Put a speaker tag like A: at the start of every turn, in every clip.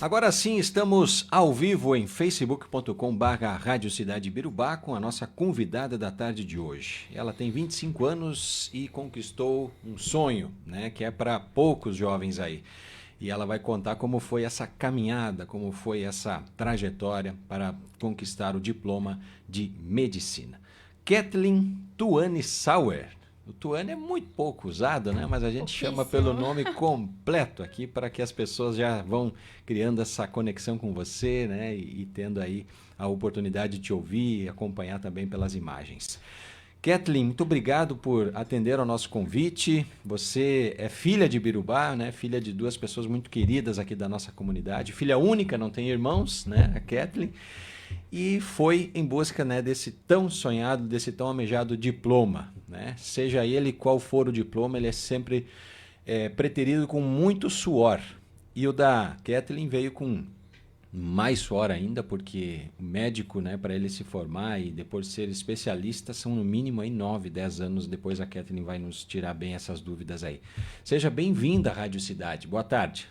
A: Agora sim, estamos ao vivo em facebook.com/Rádio Cidade Birubá com a nossa convidada da tarde de hoje. Ela tem 25 anos e conquistou um sonho, né, que é para poucos jovens aí. E ela vai contar como foi essa caminhada, como foi essa trajetória para conquistar o diploma de medicina. Kathleen Tuane Sauer. O Tuane é muito pouco usado, né? Mas a gente chama pelo nome completo aqui para que as pessoas já vão criando essa conexão com você, né? E tendo aí a oportunidade de te ouvir e acompanhar também pelas imagens. Kathleen, muito obrigado por atender ao nosso convite. Você é filha de Birubá, né? Filha de duas pessoas muito queridas aqui da nossa comunidade. Filha única, não tem irmãos, né? A Kathleen. E foi em busca, né, desse tão sonhado, desse tão almejado diploma, né? Seja ele qual for o diploma, ele é sempre preterido com muito suor. E o da Kathleen veio com mais suor ainda, porque o médico, né, para ele se formar e depois ser especialista, são no mínimo aí 9, 10 anos. Depois a Kathleen vai nos tirar bem essas dúvidas aí. Seja bem-vinda à Rádio Cidade. Boa tarde.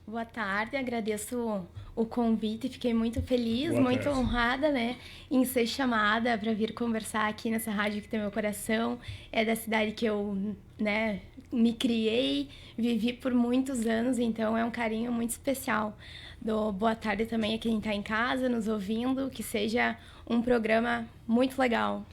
B: Boa tarde, agradeço o convite, fiquei muito feliz, muito honrada, né, em ser chamada para vir conversar aqui nessa rádio que tem meu coração. É da cidade que eu, né, me criei, vivi por muitos anos, então é um carinho muito especial. Dou boa tarde também a quem está em casa, nos ouvindo, que seja um programa muito legal.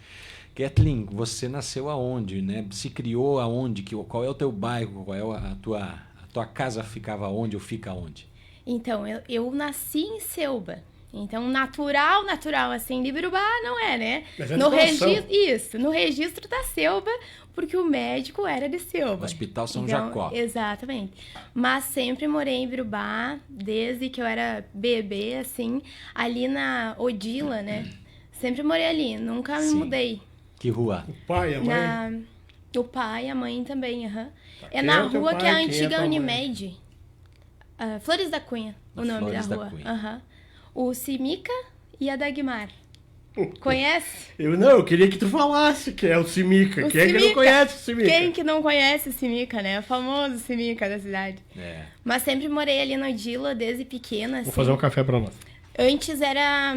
A: Kathleen, você nasceu aonde, né? Se criou aonde? Qual é o teu bairro? Qual é a tua casa ficava onde ou fica onde?
B: Então, eu nasci em Selba. Então, natural, assim, de Birubá não é, né? No registro, no registro da Selba, porque o médico era de Selba.
A: Hospital São Jacó.
B: Exatamente. Mas sempre morei em Birubá, desde que eu era bebê, assim, ali na Odila, né? Sempre morei ali, nunca me mudei.
A: Que rua?
C: O pai, a mãe?
B: O pai e a mãe também, aham. É na rua que é a antiga Unimed. Flores da Cunha, o nome da rua. O Simica e a Dagmar. Conhece?
C: Eu queria que tu falasse que é o Simica. Quem é que não conhece o Simica?
B: Quem que não conhece o Simica, né? O famoso Simica da cidade.
A: É.
B: Mas sempre morei ali no Odila, desde pequena.
C: Vou fazer um café pra nós.
B: Antes era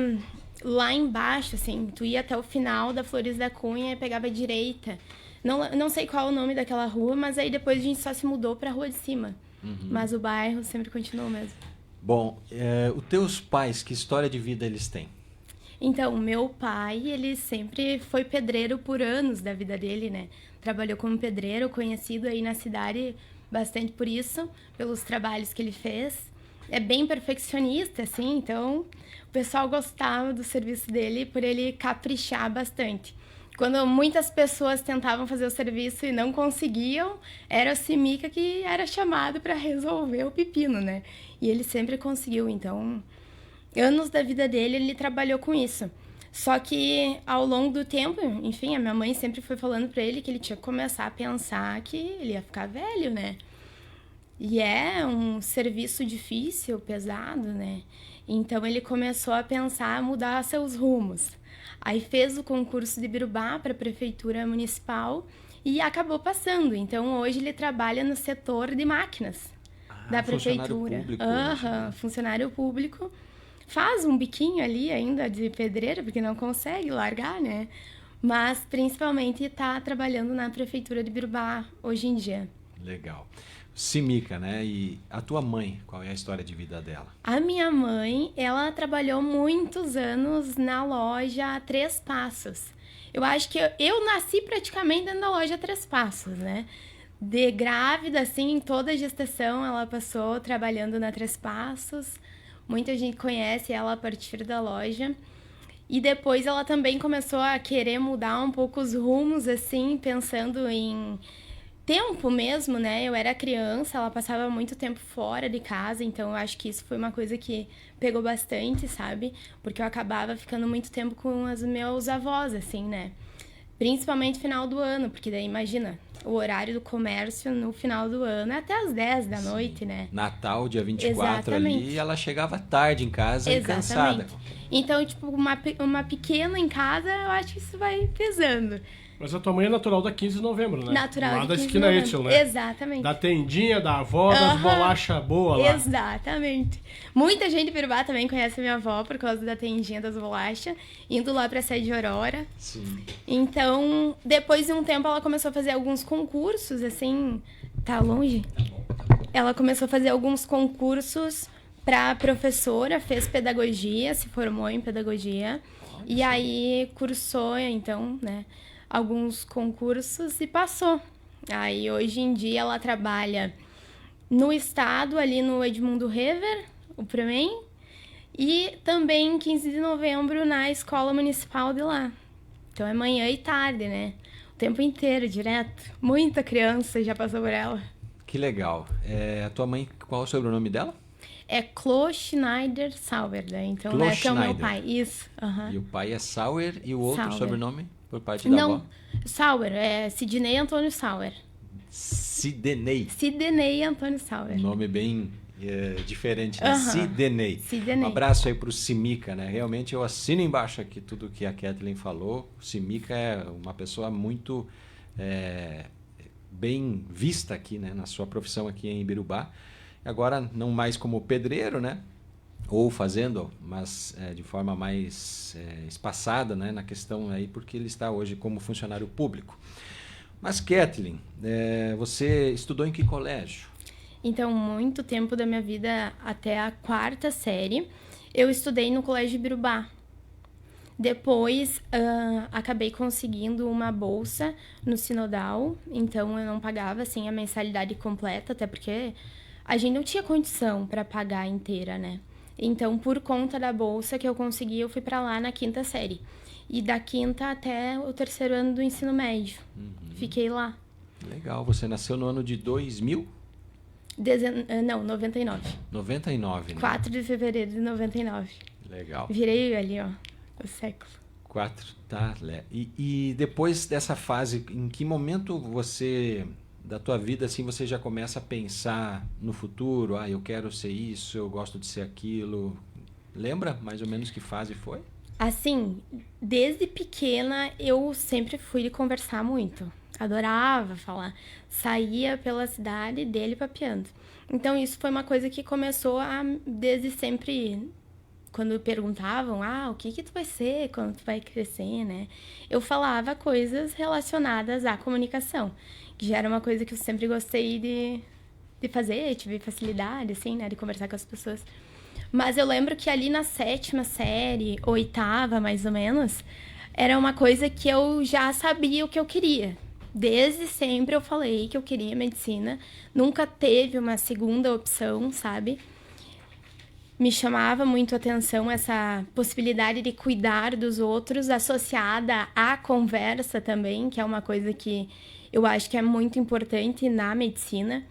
B: lá embaixo, assim. Tu ia até o final da Flores da Cunha e pegava a direita. Não sei qual é o nome daquela rua, mas aí depois a gente só se mudou pra rua de cima. Mas o bairro sempre continuou mesmo.
A: Bom, os teus pais, que história de vida eles têm?
B: Então, meu pai, ele sempre foi pedreiro por anos da vida dele, né? Trabalhou como pedreiro, conhecido aí na cidade bastante por isso, pelos trabalhos que ele fez. É bem perfeccionista, assim, então o pessoal gostava do serviço dele por ele caprichar bastante. Quando muitas pessoas tentavam fazer o serviço e não conseguiam, era o Simica que era chamado para resolver o pepino, né? E ele sempre conseguiu, então, anos da vida dele, ele trabalhou com isso. Só que, ao longo do tempo, enfim, a minha mãe sempre foi falando para ele que ele tinha que começar a pensar que ele ia ficar velho, né? E é um serviço difícil, pesado, né? Então, ele começou a pensar, a mudar seus rumos. Aí fez o concurso de Birubá para a prefeitura municipal e acabou passando. Então, hoje ele trabalha no setor de máquinas da prefeitura. Funcionário público. Faz um biquinho ali ainda de pedreiro, porque não consegue largar, né? Mas, principalmente, está trabalhando na prefeitura de Birubá hoje em dia.
A: Legal. Simica, né? E a tua mãe, qual é a história de vida dela?
B: A minha mãe, ela trabalhou muitos anos na loja Três Passos. Eu acho que eu nasci praticamente dentro da loja Três Passos, né? De grávida, assim, em toda a gestação, ela passou trabalhando na Três Passos. Muita gente conhece ela a partir da loja. E depois ela também começou a querer mudar um pouco os rumos, assim, pensando em tempo mesmo, né? Eu era criança, ela passava muito tempo fora de casa, então eu acho que isso foi uma coisa que pegou bastante, sabe? Porque eu acabava ficando muito tempo com os meus avós, assim, né? Principalmente no final do ano, porque daí, imagina, o horário do comércio no final do ano é até as 10 da noite, né?
A: Natal, dia 24 ali, e ela chegava tarde em casa e cansada.
B: Então, tipo, uma pequena em casa, eu acho que isso vai pesando.
C: Mas a tua mãe é natural da 15 de novembro, né?
B: Natural
C: lá
B: de
C: da
B: 15 de
C: esquina
B: novembro.
C: Etzel, né?
B: Exatamente.
C: Da tendinha, da avó, das bolachas boas lá.
B: Exatamente. Muita gente de Birubá também conhece a minha avó por causa da tendinha das bolachas, indo lá pra sede de Aurora.
A: Sim.
B: Então, depois de um tempo, ela começou a fazer alguns concursos, assim... Tá longe? Ela começou a fazer alguns concursos pra professora, fez pedagogia, se formou em pedagogia. E aí, cursou, então, né, alguns concursos e passou. Aí, hoje em dia, ela trabalha no estado, ali no Edmundo Rever, o Premem, e também, em 15 de novembro, na escola municipal de lá. Então, é manhã e tarde, né? O tempo inteiro, direto. Muita criança já passou por ela.
A: Que legal. A tua mãe, qual é o sobrenome dela?
B: É Klo Schneider Sauer, né? Então,
A: Klo
B: esse é o meu
A: Schneider.
B: pai. Isso.
A: E o pai é Sauer e o outro
B: Sauer.
A: sobrenome por parte da
B: Não,
A: avó?
B: Sauer, é Sidney Antônio Sauer.
A: Sidney.
B: Sidney Antônio Sauer.
A: Nome bem diferente, né?
B: Aham.
A: Sidney.
B: Sidney.
A: Um abraço aí pro Simica, né? Realmente eu assino embaixo aqui tudo que a Kathleen falou. O Simica é uma pessoa muito bem vista aqui, né? Na sua profissão aqui em Ibirubá. Agora, não mais como pedreiro, né? Ou fazendo, mas de forma mais espaçada, né? Na questão aí, porque ele está hoje como funcionário público. Mas, Kathleen, você estudou em que colégio?
B: Então, muito tempo da minha vida, até a 4ª série, eu estudei no Colégio Ibirubá. Depois, acabei conseguindo uma bolsa no Sinodal, então eu não pagava assim, a mensalidade completa, até porque a gente não tinha condição para pagar inteira, né? Então, por conta da bolsa que eu consegui, eu fui para lá na 5ª série. E da 5ª até o 3º ano do ensino médio. Fiquei lá.
A: Legal. Você nasceu no ano de 2000?
B: Não, 99.
A: 99, né?
B: 4 de fevereiro de 99.
A: Legal.
B: Virei ali, ó, o século.
A: 4, tá. E depois dessa fase, em que momento da tua vida, assim, você já começa a pensar no futuro? Ah, eu quero ser isso, eu gosto de ser aquilo. Lembra mais ou menos que fase foi?
B: Assim, desde pequena eu sempre fui de conversar muito. Adorava falar. Saía pela cidade dele papeando. Então isso foi uma coisa que começou desde sempre, quando perguntavam, o que tu vai ser quando tu vai crescer, né? Eu falava coisas relacionadas à comunicação, que já era uma coisa que eu sempre gostei de fazer, tive facilidade, assim, né, de conversar com as pessoas. Mas eu lembro que ali na 7ª série, 8ª mais ou menos, era uma coisa que eu já sabia o que eu queria. Desde sempre eu falei que eu queria medicina. Nunca teve uma segunda opção, sabe? Me chamava muito a atenção essa possibilidade de cuidar dos outros, associada à conversa também, que é uma coisa que eu acho que é muito importante na medicina.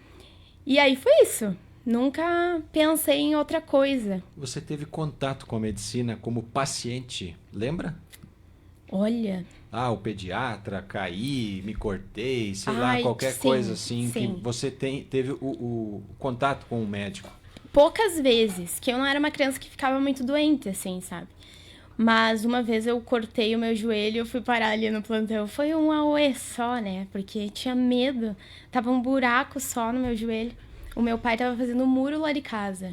B: E aí foi isso. Nunca pensei em outra coisa.
A: Você teve contato com a medicina como paciente, lembra?
B: Olha...
A: o pediatra, caí, me cortei, sei lá, qualquer coisa assim,
B: sim.
A: que você teve o contato com o médico.
B: Poucas vezes, que eu não era uma criança que ficava muito doente, assim, sabe? Mas uma vez eu cortei o meu joelho e eu fui parar ali no plantão. Foi um auê só, né? Porque tinha medo. Tava um buraco só no meu joelho. O meu pai tava fazendo um muro lá de casa.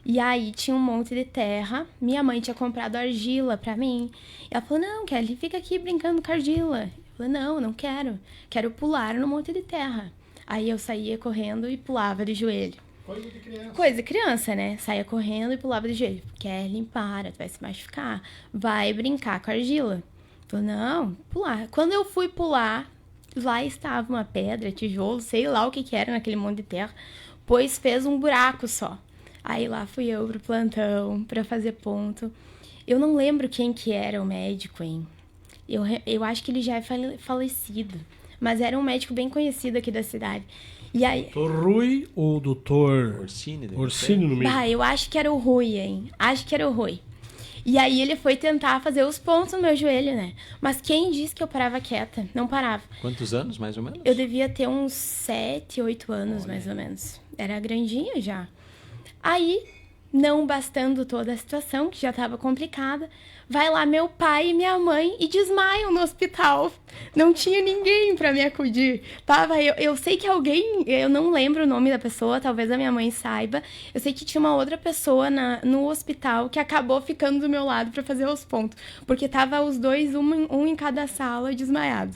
B: E aí tinha um monte de terra. Minha mãe tinha comprado argila pra mim. E ela falou, não, Kelly, fica aqui brincando com argila. Eu falei, não quero. Quero pular no monte de terra. Aí eu saía correndo e pulava de joelho.
C: Coisa de criança.
B: Coisa de criança, né? Saía correndo e pulava de joelho. Kelly, para, tu vai se machucar. Vai brincar com argila. Eu falei, não, pular. Quando eu fui pular, lá estava uma pedra, tijolo, sei lá o que era naquele monte de terra. Pois fez um buraco só. Aí lá fui eu pro plantão pra fazer ponto. Eu não lembro quem que era o médico, hein? Eu acho que ele já é falecido. Mas era um médico bem conhecido aqui da cidade. E aí...
C: Doutor Rui ou doutor...
A: Orsini
C: no meio.
B: eu acho que era o Rui, hein? Acho que era o Rui. E aí ele foi tentar fazer os pontos no meu joelho, né? Mas quem disse que eu parava quieta? Não parava.
A: Quantos anos, mais ou menos?
B: Eu devia ter uns 7, 8 anos, mais ou menos. Era grandinha já. Aí, não bastando toda a situação, que já estava complicada, vai lá meu pai e minha mãe e desmaiam no hospital. Não tinha ninguém para me acudir. Eu sei que alguém, eu não lembro o nome da pessoa, talvez a minha mãe saiba. Eu sei que tinha uma outra pessoa no hospital que acabou ficando do meu lado para fazer os pontos. Porque tava os dois, um em cada sala, desmaiado.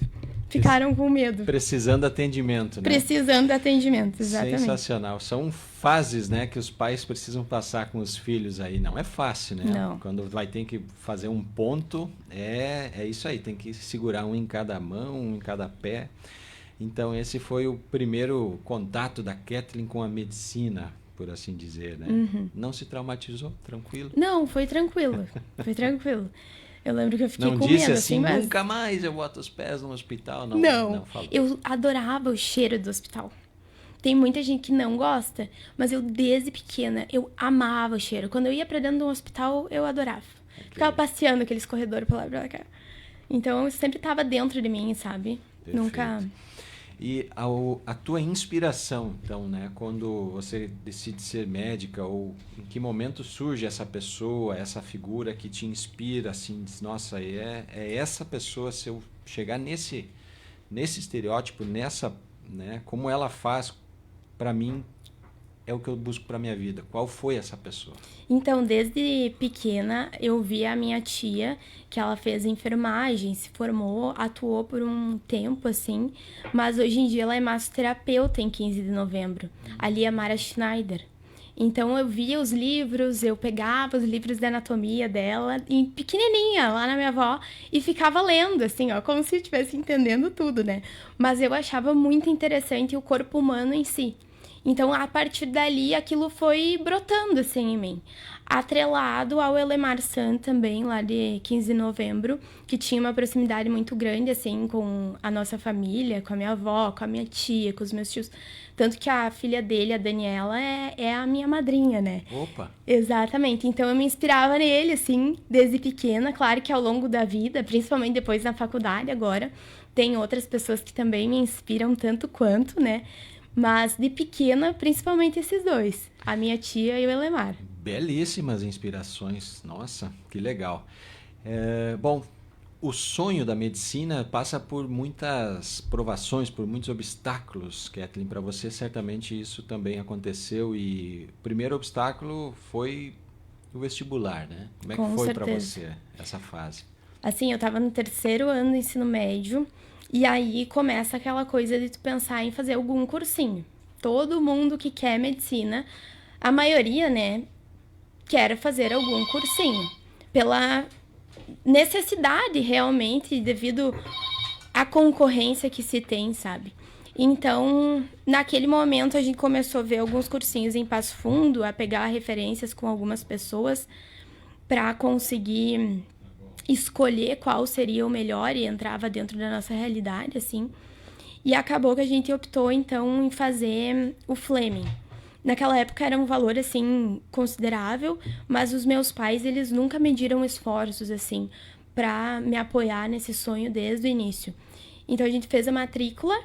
B: Ficaram com medo.
A: Precisando de atendimento, né?
B: Precisando de atendimento, exatamente.
A: Sensacional. São fases, né, que os pais precisam passar com os filhos aí. Não é fácil, né?
B: Não.
A: Quando vai ter que fazer um ponto, é isso aí. Tem que segurar um em cada mão, um em cada pé. Então, esse foi o primeiro contato da Kathleen com a medicina, por assim dizer, né?
B: Uhum.
A: Não se traumatizou? Tranquilo?
B: Não, foi tranquilo. Foi tranquilo. Eu lembro que eu fiquei com medo.
A: Não disse assim,
B: mas...
A: nunca mais eu boto os pés no hospital?
B: Não
A: falou.
B: Eu adorava o cheiro do hospital. Tem muita gente que não gosta, mas eu desde pequena, eu amava o cheiro. Quando eu ia pra dentro de um hospital, eu adorava. Okay. Ficava passeando aqueles corredores pra lá e pra cá. Então, eu sempre tava dentro de mim, sabe?
A: Perfeito.
B: Nunca...
A: E a tua inspiração, então, né? Quando você decide ser médica, ou em que momento surge essa pessoa, essa figura que te inspira, assim, diz, nossa, é essa pessoa, se eu chegar nesse estereótipo, né? Como ela faz, para mim, é o que eu busco para minha vida. Qual foi essa pessoa?
B: Então, desde pequena, eu vi a minha tia, que ela fez enfermagem, se formou, atuou por um tempo, assim, mas hoje em dia ela é massoterapeuta em 15 de novembro. Ali é a Mara Schneider. Então, eu via os livros, eu pegava os livros de anatomia dela, em pequenininha, lá na minha avó, e ficava lendo, assim, ó, como se eu estivesse entendendo tudo, né? Mas eu achava muito interessante o corpo humano em si. Então, a partir dali, aquilo foi brotando, assim, em mim. Atrelado ao Elemar San também, lá de 15 de novembro, que tinha uma proximidade muito grande, assim, com a nossa família, com a minha avó, com a minha tia, com os meus tios. Tanto que a filha dele, a Daniela, é a minha madrinha, né?
A: Opa!
B: Exatamente. Então, eu me inspirava nele, assim, desde pequena. Claro que ao longo da vida, principalmente depois na faculdade agora, tem outras pessoas que também me inspiram tanto quanto, né? Mas de pequena, principalmente esses dois. A minha tia e o Elemar.
A: Belíssimas inspirações. Nossa, que legal. Bom, o sonho da medicina passa por muitas provações, por muitos obstáculos, Kathleen. Para você, certamente isso também aconteceu. E o primeiro obstáculo foi o vestibular, né? Como é que foi para você essa fase?
B: Assim, eu estava no 3º ano do ensino médio. E aí começa aquela coisa de tu pensar em fazer algum cursinho. Todo mundo que quer medicina, a maioria, né, quer fazer algum cursinho. Pela necessidade, realmente, devido à concorrência que se tem, sabe? Então, naquele momento, a gente começou a ver alguns cursinhos em Passo Fundo, a pegar referências com algumas pessoas para conseguir escolher qual seria o melhor e entrava dentro da nossa realidade, assim. E acabou que a gente optou, então, em fazer o Fleming. Naquela época era um valor, assim, considerável, mas os meus pais, eles nunca mediram esforços, assim, para me apoiar nesse sonho desde o início. Então, a gente fez a matrícula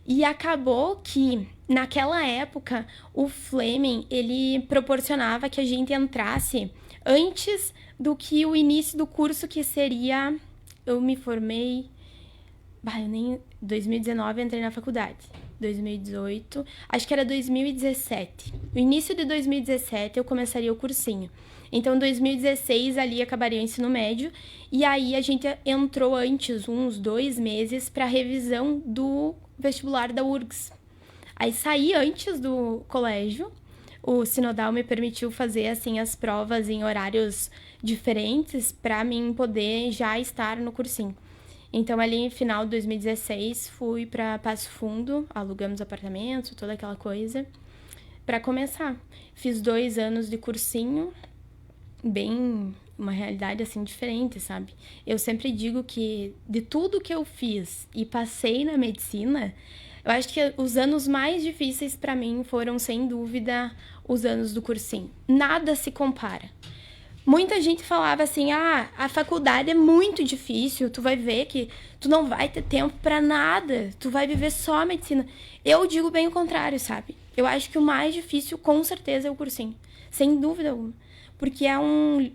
B: e acabou que, naquela época, o Fleming, ele proporcionava que a gente entrasse antes do que o início do curso, que seria... Eu me formei... em 2019 eu entrei na faculdade. 2018... Acho que era 2017. No início de 2017 eu começaria o cursinho. Então, em 2016, ali acabaria o ensino médio. E aí, a gente entrou antes, uns 2 meses, para revisão do vestibular da URGS. Aí, saí antes do colégio. O Sinodal me permitiu fazer, assim, as provas em horários diferentes para mim poder já estar no cursinho. Então, ali no final de 2016, fui para Passo Fundo, alugamos apartamentos, toda aquela coisa, para começar. Fiz 2 anos de cursinho, bem... uma realidade, assim, diferente, sabe? Eu sempre digo que de tudo que eu fiz e passei na medicina, eu acho que os anos mais difíceis para mim foram, sem dúvida, os anos do cursinho. Nada se compara. Muita gente falava assim, a faculdade é muito difícil, tu vai ver que tu não vai ter tempo para nada, tu vai viver só a medicina. Eu digo bem o contrário, sabe? Eu acho que o mais difícil, com certeza, é o cursinho. Sem dúvida alguma. Porque é um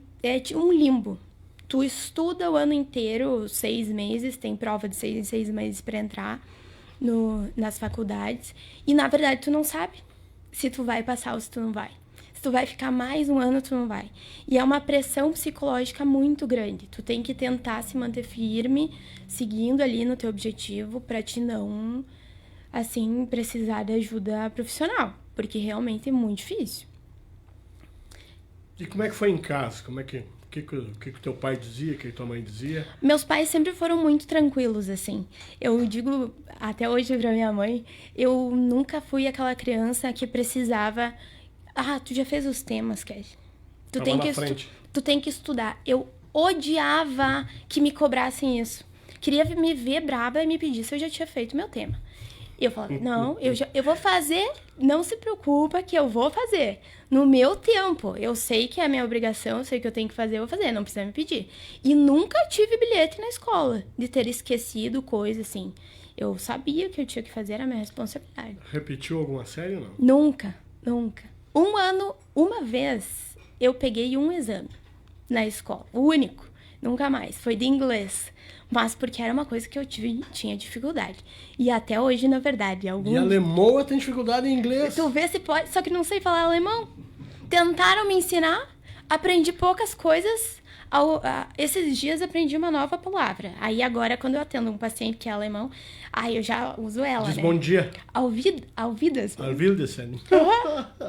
B: limbo. Tu estuda o ano inteiro, 6 meses, tem prova de 6 em 6 meses para entrar nas faculdades. E, na verdade, tu não sabe se tu vai passar ou se tu não vai. Se tu vai ficar mais um ano, tu não vai. E é uma pressão psicológica muito grande. Tu tem que tentar se manter firme, seguindo ali no teu objetivo, para te não, assim, precisar de ajuda profissional. Porque realmente é muito difícil.
C: E como é que foi em casa? Como é que... O que teu pai dizia, o que tua mãe dizia?
B: Meus pais sempre foram muito tranquilos, assim. Eu digo até hoje pra minha mãe, eu nunca fui aquela criança que precisava... Ah, tu já fez os temas, Kelly. Tu tem que estudar. Eu odiava que me cobrassem isso. Queria me ver braba e me pedir se eu já tinha feito meu tema. E eu falava, não, eu vou fazer, não se preocupa que eu vou fazer. No meu tempo, eu sei que é a minha obrigação, eu sei que eu tenho que fazer, eu vou fazer, não precisa me pedir. E nunca tive bilhete na escola, de ter esquecido coisa assim. Eu sabia que eu tinha que fazer, era a minha responsabilidade.
C: Repetiu alguma série ou não?
B: Nunca. Um ano, uma vez, eu peguei um exame na escola, o único, nunca mais, foi de inglês. Mas porque era uma coisa que eu tinha dificuldade. E até hoje, na verdade,
C: E a Lemoa tem dificuldade em inglês.
B: Tu vê se pode, só que não sei falar alemão. Tentaram me ensinar, aprendi poucas coisas. Esses dias aprendi uma nova palavra. Aí agora, quando eu atendo um paciente que é alemão, aí eu já uso ela,
C: Diz
B: né?
C: bom dia.
B: Alvidas.
C: Alvildessen.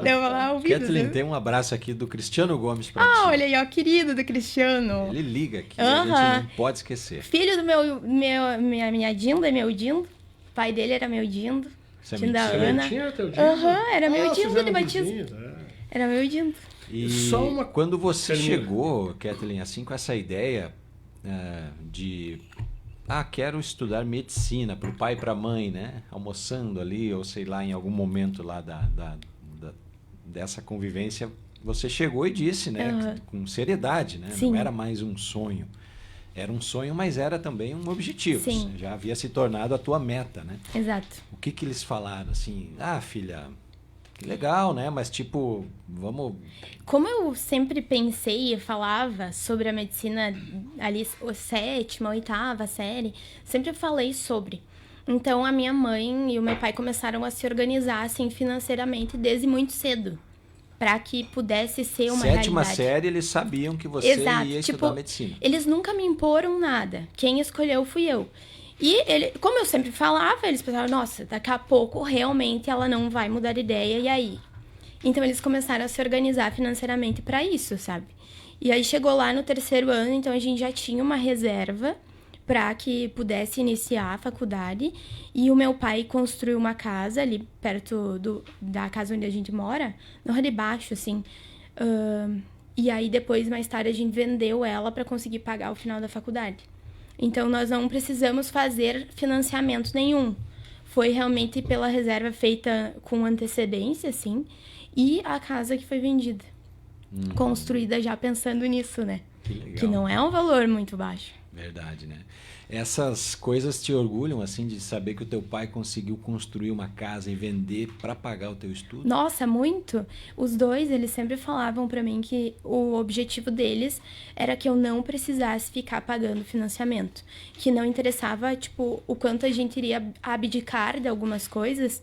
B: Deu lá, Alvidas.
A: Kathleen, tem um abraço aqui do Cristiano Gomes pra ti.
B: Olha aí, ó, querido do Cristiano.
A: Ele liga aqui, a gente não pode esquecer.
B: Filho do minha Dinda, é meu Dindo. O pai dele era meu Dindo.
A: Isso é
B: Dindo da
A: mentira.
B: Ana.
C: Tinha teu Dindo?
B: Era meu Dindo
C: fizeram
B: de batismo.
C: vizinhos, é.
B: Era meu Dindo.
A: E
C: Só uma-
A: quando você
C: Termina.
A: chegou, Kathleen, assim, com essa ideia de... quero estudar medicina, para o pai e para a mãe, né? Almoçando ali, ou sei lá, em algum momento lá dessa convivência, você chegou e disse, né? Com seriedade, né?
B: Sim.
A: Não era mais um sonho. Era um sonho, mas era também um objetivo.
B: Sim.
A: Já havia se tornado a tua meta, né?
B: Exato.
A: O que eles falaram, assim? Filha, que legal, né? Mas tipo, vamos...
B: Como eu sempre pensei e falava sobre a medicina ali, a 7ª, 8ª série, sempre falei sobre. Então, a minha mãe e o meu pai começaram a se organizar, assim, financeiramente desde muito cedo, para que pudesse ser uma
A: 7ª
B: realidade.
A: série, eles sabiam que você
B: Exato.
A: ia estudar medicina.
B: Eles nunca me imporam nada. Quem escolheu fui eu. E como eu sempre falava, eles pensavam, nossa, daqui a pouco realmente ela não vai mudar de ideia, e aí? Então eles começaram a se organizar financeiramente para isso, sabe? E aí chegou lá no 3º ano, então a gente já tinha uma reserva para que pudesse iniciar a faculdade. E o meu pai construiu uma casa ali perto da casa onde a gente mora, na rua de baixo, assim. E aí depois, mais tarde, a gente vendeu ela para conseguir pagar o final da faculdade. Então, nós não precisamos fazer financiamento nenhum. Foi realmente pela reserva feita com antecedência, assim, e a casa que foi vendida. Construída já pensando nisso, né?
A: Que legal.
B: Que não é um valor muito baixo.
A: Verdade, né? Essas coisas te orgulham, assim, de saber que o teu pai conseguiu construir uma casa e vender para pagar o teu estudo?
B: Nossa, muito. Os dois, eles sempre falavam pra mim que o objetivo deles era que eu não precisasse ficar pagando financiamento. Que não interessava, tipo, o quanto a gente iria abdicar de algumas coisas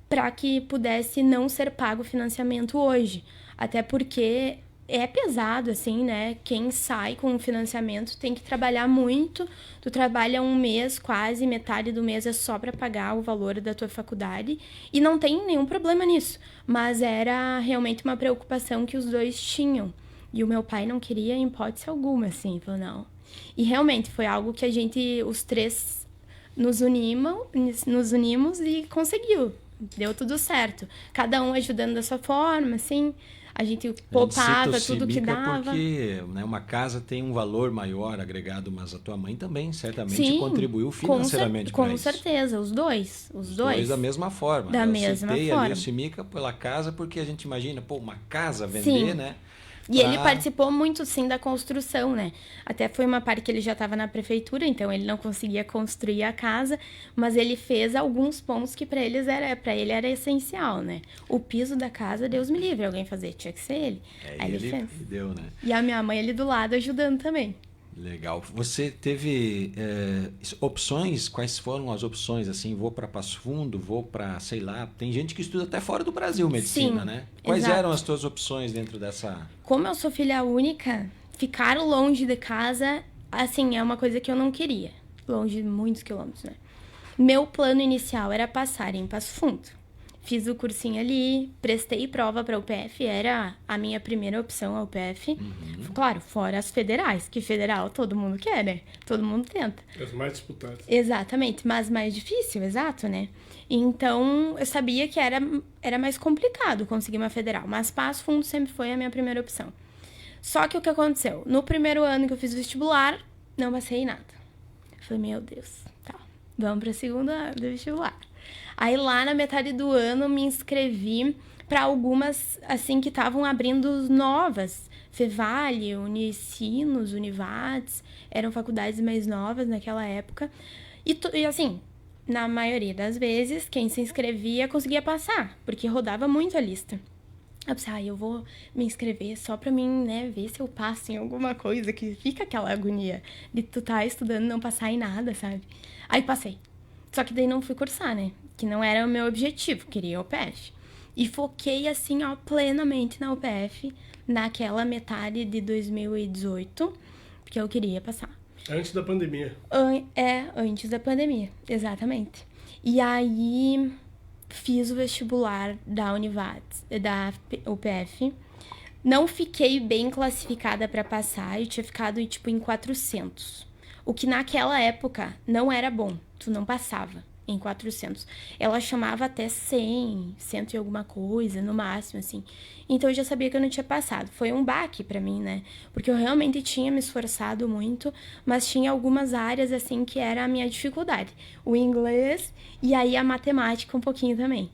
B: para que pudesse não ser pago o financiamento hoje. Até porque é pesado, assim, né? Quem sai com o financiamento tem que trabalhar muito. Tu trabalha um mês, quase metade do mês é só para pagar o valor da tua faculdade. E não tem nenhum problema nisso. Mas era realmente uma preocupação que os dois tinham. E o meu pai não queria em hipótese alguma, assim. Falou, não. E realmente foi algo que a gente, os três, nos unimos e conseguiu. Deu tudo certo. Cada um ajudando da sua forma, assim. A gente poupava tudo que dava.
A: Porque, né, uma casa tem um valor maior agregado, mas a tua mãe também certamente contribuiu financeiramente para isso.
B: Com certeza, os dois.
A: Os dois da mesma forma.
B: Da
A: Eu
B: mesma
A: citei
B: forma.
A: ali o Simica pela casa, porque a gente imagina, uma casa vender, né?
B: E ele participou muito, sim, da construção, né? Até foi uma parte que ele já estava na prefeitura, então ele não conseguia construir a casa, mas ele fez alguns pontos que para ele era essencial, né? O piso da casa, Deus me livre, alguém fazer, tinha que ser ele. Aí ele fez.
A: Deu, né?
B: E a minha mãe ali do lado ajudando também.
A: Legal. Você teve opções? Quais foram as opções? Assim, vou para Passo Fundo, vou para, sei lá, tem gente que estuda até fora do Brasil medicina,
B: Sim,
A: né? Quais
B: exato.
A: eram as tuas opções dentro dessa...
B: Como eu sou filha única, ficar longe de casa, assim, é uma coisa que eu não queria. Longe de muitos quilômetros, né? Meu plano inicial era passar em Passo Fundo. Fiz o cursinho ali, prestei prova para a UPF, era a minha primeira opção, a UPF. Claro, fora as federais, que federal todo mundo quer, né? Todo mundo tenta.
C: As mais disputadas.
B: Exatamente, mas mais difícil, exato, né? Então, eu sabia que era mais complicado conseguir uma federal, mas Passo Fundo sempre foi a minha primeira opção. Só que o que aconteceu? No primeiro ano que eu fiz vestibular, não passei em nada. Falei, meu Deus, tá, vamos para a segunda ano do vestibular. Aí lá na metade do ano me inscrevi para algumas, assim, que estavam abrindo novas. Fevale, Unicinos, Univates, eram faculdades mais novas naquela época. E assim, na maioria das vezes, quem se inscrevia conseguia passar, porque rodava muito a lista. Eu pensei, eu vou me inscrever só pra mim, né, ver se eu passo em alguma coisa, que fica aquela agonia de tu tá estudando e não passar em nada, sabe? Aí passei. Só que daí não fui cursar, né? Que não era o meu objetivo, queria UPF. E foquei, assim, ó, plenamente na UPF, naquela metade de 2018, porque eu queria passar.
C: Antes da pandemia.
B: Antes da pandemia, exatamente. E aí, fiz o vestibular da Univates, da UPF. Não fiquei bem classificada para passar, eu tinha ficado, tipo, em 400. O que naquela época não era bom, tu não passava em 400. Ela chamava até 100 e alguma coisa, no máximo, assim. Então, eu já sabia que eu não tinha passado. Foi um baque pra mim, né? Porque eu realmente tinha me esforçado muito, mas tinha algumas áreas, assim, que era a minha dificuldade. O inglês e aí a matemática um pouquinho também.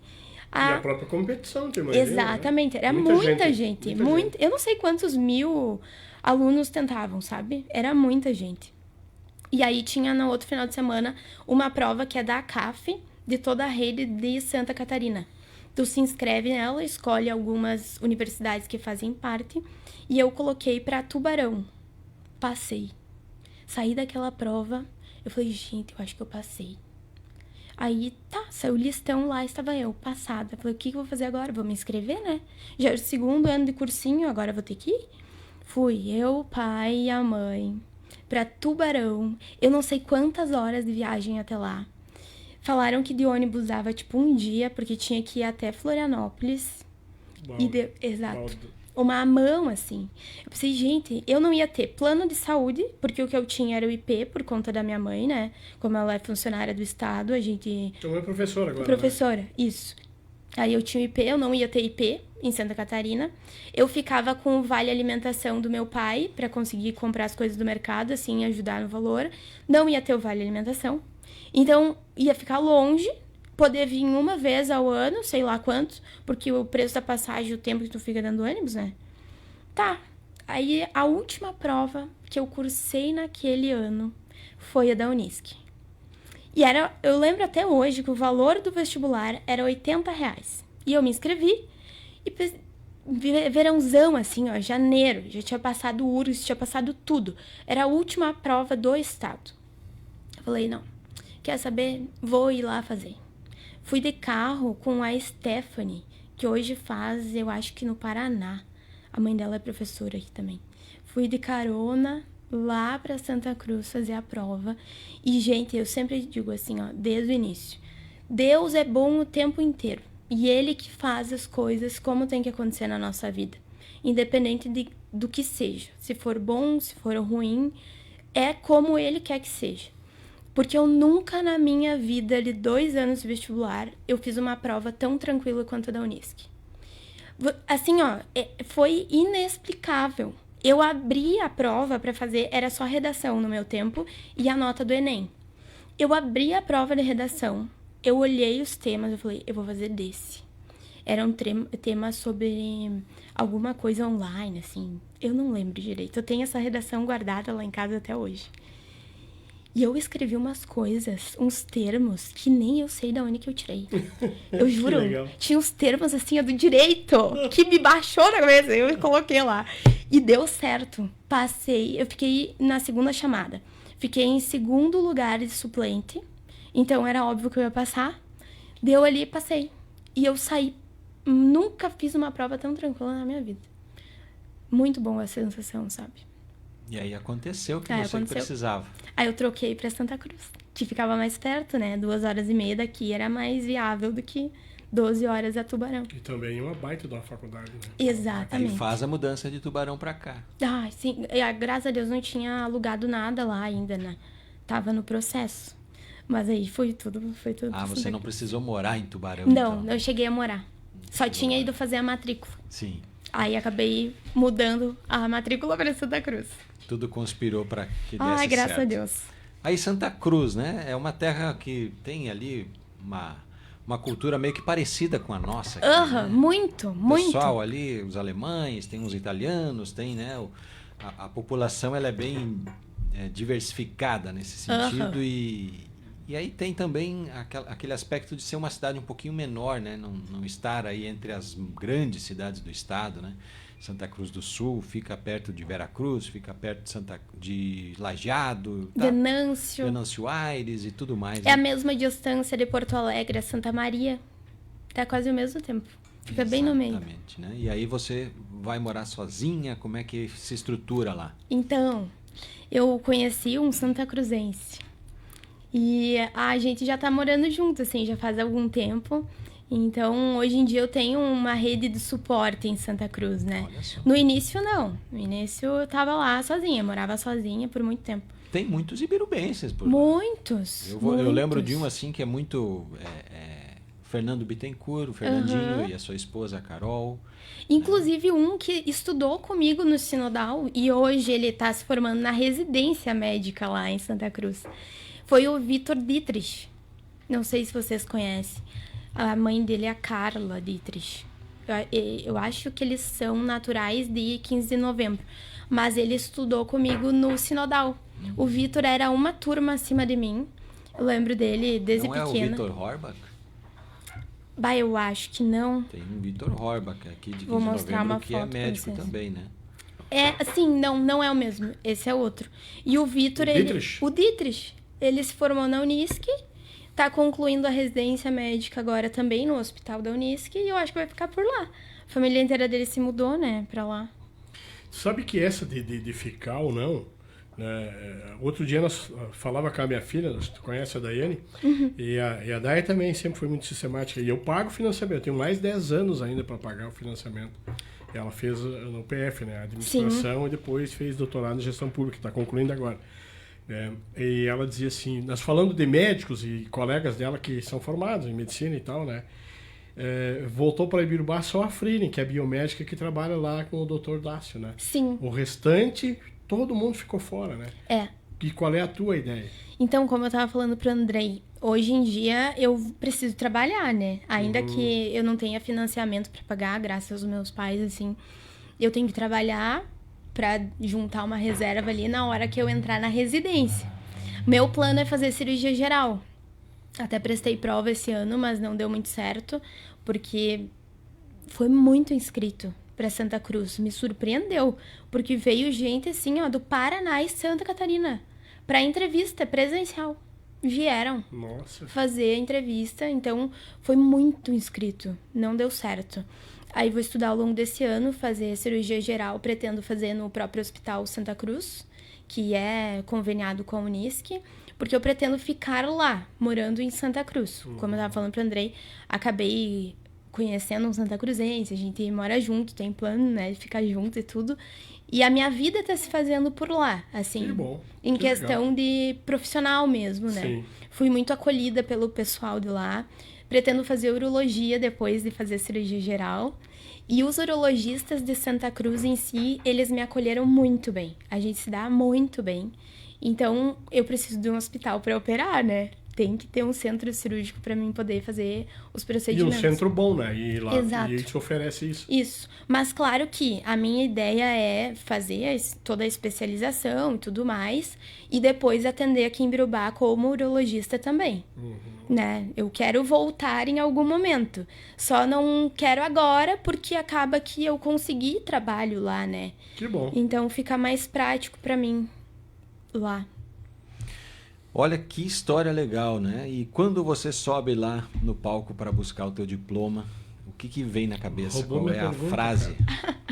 C: E a própria competição, tu imagina,
B: exatamente.
C: Né?
B: Era muita gente. Eu não sei quantos mil alunos tentavam, sabe? Era muita gente. E aí tinha no outro final de semana uma prova que é da ACAF, de toda a rede de Santa Catarina. Tu se inscreve nela, escolhe algumas universidades que fazem parte, e eu coloquei para Tubarão. Passei. Saí daquela prova, eu falei, gente, eu acho que eu passei. Aí, tá, saiu o listão lá, estava eu, passada. Falei, o que eu vou fazer agora? Vou me inscrever, né? Já é o segundo ano de cursinho, agora eu vou ter que ir. Fui eu, o pai e a mãe para Tubarão. Eu não sei quantas horas de viagem até lá. Falaram que de ônibus dava tipo um dia, porque tinha que ir até Florianópolis. Exato. Uma mão, assim. Eu pensei, gente, eu não ia ter plano de saúde, porque o que eu tinha era o IP, por conta da minha mãe, né? Como ela é funcionária do estado, a gente...
C: Tua mãe é professora agora,
B: Professora,
C: né?
B: Isso. Aí eu tinha o IP, eu não ia ter IP em Santa Catarina. Eu ficava com o vale alimentação do meu pai para conseguir comprar as coisas do mercado, assim, ajudar no valor. Não ia ter o vale alimentação. Então, ia ficar longe, poder vir uma vez ao ano, sei lá quanto, porque o preço da passagem, o tempo que tu fica dando ônibus, né? Tá. Aí, a última prova que eu cursei naquele ano foi a da Unisc. E eu lembro até hoje que o valor do vestibular era R$80. E eu me inscrevi e verãozão, assim, ó, janeiro, já tinha passado o URGS, tinha passado tudo. Era a última prova do estado. Eu falei, não, quer saber? Vou ir lá fazer. Fui de carro com a Stephanie, que hoje faz, eu acho que no Paraná. A mãe dela é professora aqui também. Fui de carona lá para Santa Cruz fazer a prova. E, gente, eu sempre digo assim, ó, desde o início. Deus é bom o tempo inteiro. E Ele que faz as coisas como tem que acontecer na nossa vida. Independente do que seja. Se for bom, se for ruim, é como Ele quer que seja. Porque eu nunca na minha vida, de 2 anos de vestibular, eu fiz uma prova tão tranquila quanto a da Unisc. Assim, ó, foi inexplicável. Eu abri a prova para fazer, era só redação no meu tempo, e a nota do Enem. Eu abri a prova de redação, eu olhei os temas, eu falei, eu vou fazer desse. Era um tema sobre alguma coisa online, assim. Eu não lembro direito. Eu tenho essa redação guardada lá em casa até hoje. E eu escrevi umas coisas, uns termos, que nem eu sei de onde que eu tirei. Eu juro, tinha uns termos assim, do direito, que me baixou na cabeça. Eu coloquei lá. E deu certo. Passei, eu fiquei na segunda chamada. Fiquei em segundo lugar de suplente. Então era óbvio que eu ia passar. Deu ali e passei. E eu saí. Nunca fiz uma prova tão tranquila na minha vida. Muito boa a sensação, sabe?
A: E aí aconteceu o que você precisava.
B: Aí eu troquei para Santa Cruz, que ficava mais perto, né? 2h30 daqui era mais viável do que 12 horas a Tubarão.
C: E também uma baita de uma faculdade, né?
B: Exatamente.
A: E faz a mudança de Tubarão para cá.
B: Ah, sim. Graças a Deus não tinha alugado nada lá ainda, né? Tava no processo. Mas aí foi tudo.
A: Ah, você não precisou morar em Tubarão?
B: Não,
A: então.
B: eu cheguei a morar. Só tinha ido fazer a matrícula.
A: Sim.
B: Aí acabei mudando a matrícula para Santa Cruz.
A: Tudo conspirou para que desse
B: Ai, graças
A: certo.
B: a Deus.
A: Aí Santa Cruz, né? É uma terra que tem ali uma cultura meio que parecida com a nossa. Aqui, né?
B: Muito.
A: O pessoal ali, os alemães, tem os italianos, tem, né? A população ela é bem diversificada nesse sentido e aí tem também aquele aspecto de ser uma cidade um pouquinho menor, né? Não estar aí entre as grandes cidades do estado, né? Santa Cruz do Sul fica perto de Veracruz, fica perto de Lajeado, tá? Venâncio Aires e tudo mais.
B: É
A: né?
B: a mesma distância de Porto Alegre a Santa Maria. Tá quase o mesmo tempo. Fica bem no meio.
A: Exatamente, né? E aí você vai morar sozinha? Como é que se estrutura lá?
B: Então, eu conheci um santacruzense. E a gente já tá morando junto, assim, já faz algum tempo. Então, hoje em dia eu tenho uma rede de suporte em Santa Cruz, né?
A: Olha só.
B: No início, não. No início eu tava lá sozinha, morava sozinha por muito tempo.
A: Tem muitos iberubenses por lá.
B: Muitos.
A: Eu lembro de um assim que é muito... Fernando Bittencourt, o Fernandinho e a sua esposa, a Carol.
B: Inclusive um que estudou comigo no Sinodal e hoje ele tá se formando na residência médica lá em Santa Cruz. Foi o Vitor Dietrich. Não sei se vocês conhecem. A mãe dele é a Carla Dietrich. Eu acho que eles são naturais de 15 de novembro. Mas ele estudou comigo no Sinodal. O Vitor era uma turma acima de mim. Eu lembro dele desde pequena.
A: Não é o Vitor Horbach?
B: Bah, eu acho que não.
A: Tem um Vitor Horbach aqui de 15
B: Vou
A: de
B: mostrar
A: novembro
B: uma
A: que é
B: foto pra
A: médico
B: vocês.
A: também, né?
B: Assim, não é o mesmo. Esse é outro. E o Vitor, o Dietrich, ele se formou na Unisc, tá concluindo a residência médica agora também no hospital da Unisc e eu acho que vai ficar por lá. A família inteira dele se mudou, né, pra lá.
C: Sabe que essa de ficar ou não, né, outro dia nós falava com a minha filha, tu conhece a Daiane? E a Dai também sempre foi muito sistemática. E eu pago o financiamento, eu tenho mais de 10 anos ainda para pagar o financiamento. Ela fez no PF, né, administração. Sim. E depois fez doutorado em gestão pública, está concluindo agora. E ela dizia assim, nós falando de médicos e colegas dela que são formados em medicina e tal, né? Voltou para Ibirubá só a Freire, que é biomédica, que trabalha lá com o Dr. Dácio, né?
B: Sim.
C: O restante, todo mundo ficou fora, né? E qual é a tua ideia?
B: Então, como eu tava falando pro Andrei, hoje em dia eu preciso trabalhar, né? Ainda que eu não tenha financiamento para pagar, graças aos meus pais, assim, eu tenho que trabalhar para juntar uma reserva ali na hora que eu entrar na residência. Meu plano é fazer cirurgia geral. Até prestei prova esse ano, mas não deu muito certo, porque foi muito inscrito para Santa Cruz. Me surpreendeu, porque veio gente assim, ó, do Paraná e Santa Catarina para entrevista presencial. Vieram fazer a entrevista, então foi muito inscrito. Não deu certo. Aí vou estudar ao longo desse ano, fazer cirurgia geral, pretendo fazer no próprio Hospital Santa Cruz, que é conveniado com a Unisc, porque eu pretendo ficar lá, morando em Santa Cruz. Como eu estava falando para o Andrei, acabei conhecendo um Santa Cruzense, a gente mora junto, tem plano, né, de ficar junto e tudo. E a minha vida está se fazendo por lá, assim,
C: que bom,
B: em
C: que
B: questão
C: legal.
B: de profissional mesmo, né?
C: Sim.
B: Fui muito acolhida pelo pessoal de lá. Pretendo fazer urologia depois de fazer cirurgia geral. E os urologistas de Santa Cruz em si, eles me acolheram muito bem. A gente se dá muito bem. Então, eu preciso de um hospital para operar, né? tem que ter um centro cirúrgico para mim poder fazer os
C: E um
B: procedimentos.
C: centro bom, né? E lá
B: Exato.
C: e te oferece isso.
B: Isso. Mas claro que a minha ideia é fazer toda a especialização e tudo mais, e depois atender aqui em Birubá como urologista também. Né? Eu quero voltar em algum momento. Só não quero agora, porque acaba que eu consegui trabalho lá, né?
C: Que bom.
B: Então fica mais prático para mim lá.
A: Olha que história legal, né? E quando você sobe lá no palco para buscar o teu diploma, o que vem na cabeça?
C: Roubou
A: Qual é
C: minha
A: a
C: pergunta,
A: frase?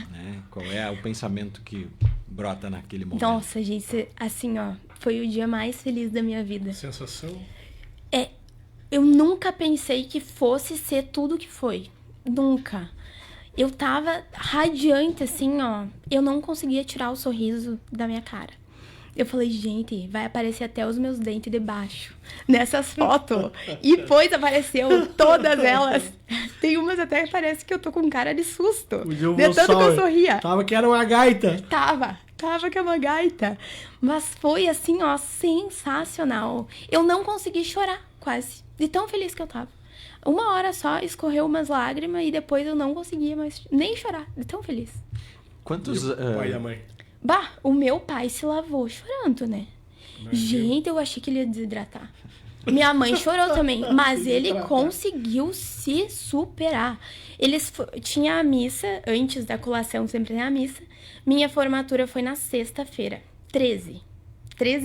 A: Né? Qual é o pensamento que brota naquele momento?
B: Nossa, gente, assim, ó, foi o dia mais feliz da minha vida.
C: Sensação.
B: Eu nunca pensei que fosse ser tudo que foi. Nunca. Eu tava radiante, assim, ó. Eu não conseguia tirar o sorriso da minha cara. Eu falei, gente, vai aparecer até os meus dentes de baixo nessas fotos. E depois apareceu todas elas. Tem umas até que parece que eu tô com cara de susto. De tanto que eu sorria.
C: Tava que era uma gaita.
B: Tava que é uma gaita. Mas foi assim, ó, sensacional. Eu não consegui chorar, quase. De tão feliz que eu tava. Uma hora só escorreu umas lágrimas e depois eu não conseguia mais nem chorar, de tão feliz.
A: Quantos...
C: E o pai e a mãe?
B: Bah, o meu pai se lavou chorando, né? Gente, eu achei que ele ia desidratar. Minha mãe chorou também, mas ele conseguiu se superar. Tinha a missa, antes da colação sempre tem a missa. Minha formatura foi na sexta-feira, 13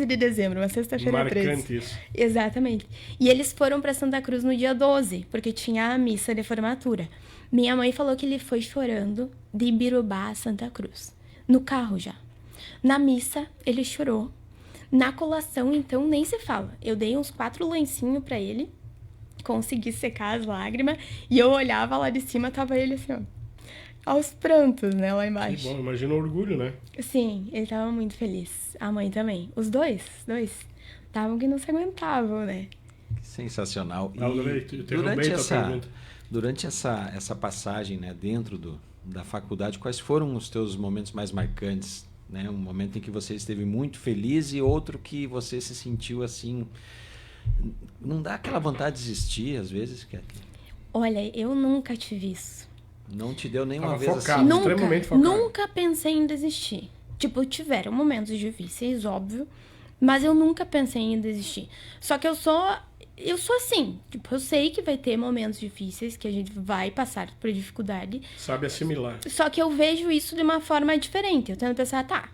B: de dezembro, uma sexta-feira 13.
C: Marcante isso.
B: Exatamente. E eles foram para Santa Cruz no dia 12, porque tinha a missa de formatura. Minha mãe falou que ele foi chorando de Ibirubá a Santa Cruz, no carro já. Na missa, ele chorou. Na colação, então, nem se fala. Eu dei uns 4 lencinhos pra ele, consegui secar as lágrimas, e eu olhava lá de cima, tava ele assim, ó, aos prantos, né, lá embaixo.
C: Que bom, imagina o orgulho, né?
B: Sim, ele tava muito feliz. A mãe também. Os dois estavam que não se aguentavam, né?
A: Sensacional. E
C: Adorei,
A: durante essa passagem, né, dentro da faculdade, quais foram os teus momentos mais marcantes? Né? Um momento em que você esteve muito feliz e outro que você se sentiu assim... Não dá aquela vontade de desistir, às vezes, Kathleen?
B: Olha, eu nunca tive isso.
A: Não te deu nenhuma
C: Tava
A: vez
C: focado,
A: assim?
C: extremamente focado.
B: Nunca pensei em desistir. Tipo, tiveram momentos difíceis, óbvio, mas eu nunca pensei em desistir. Só que eu sou assim, tipo, eu sei que vai ter momentos difíceis, que a gente vai passar por dificuldade.
C: Sabe assimilar.
B: Só que eu vejo isso de uma forma diferente. Eu tento pensar, tá,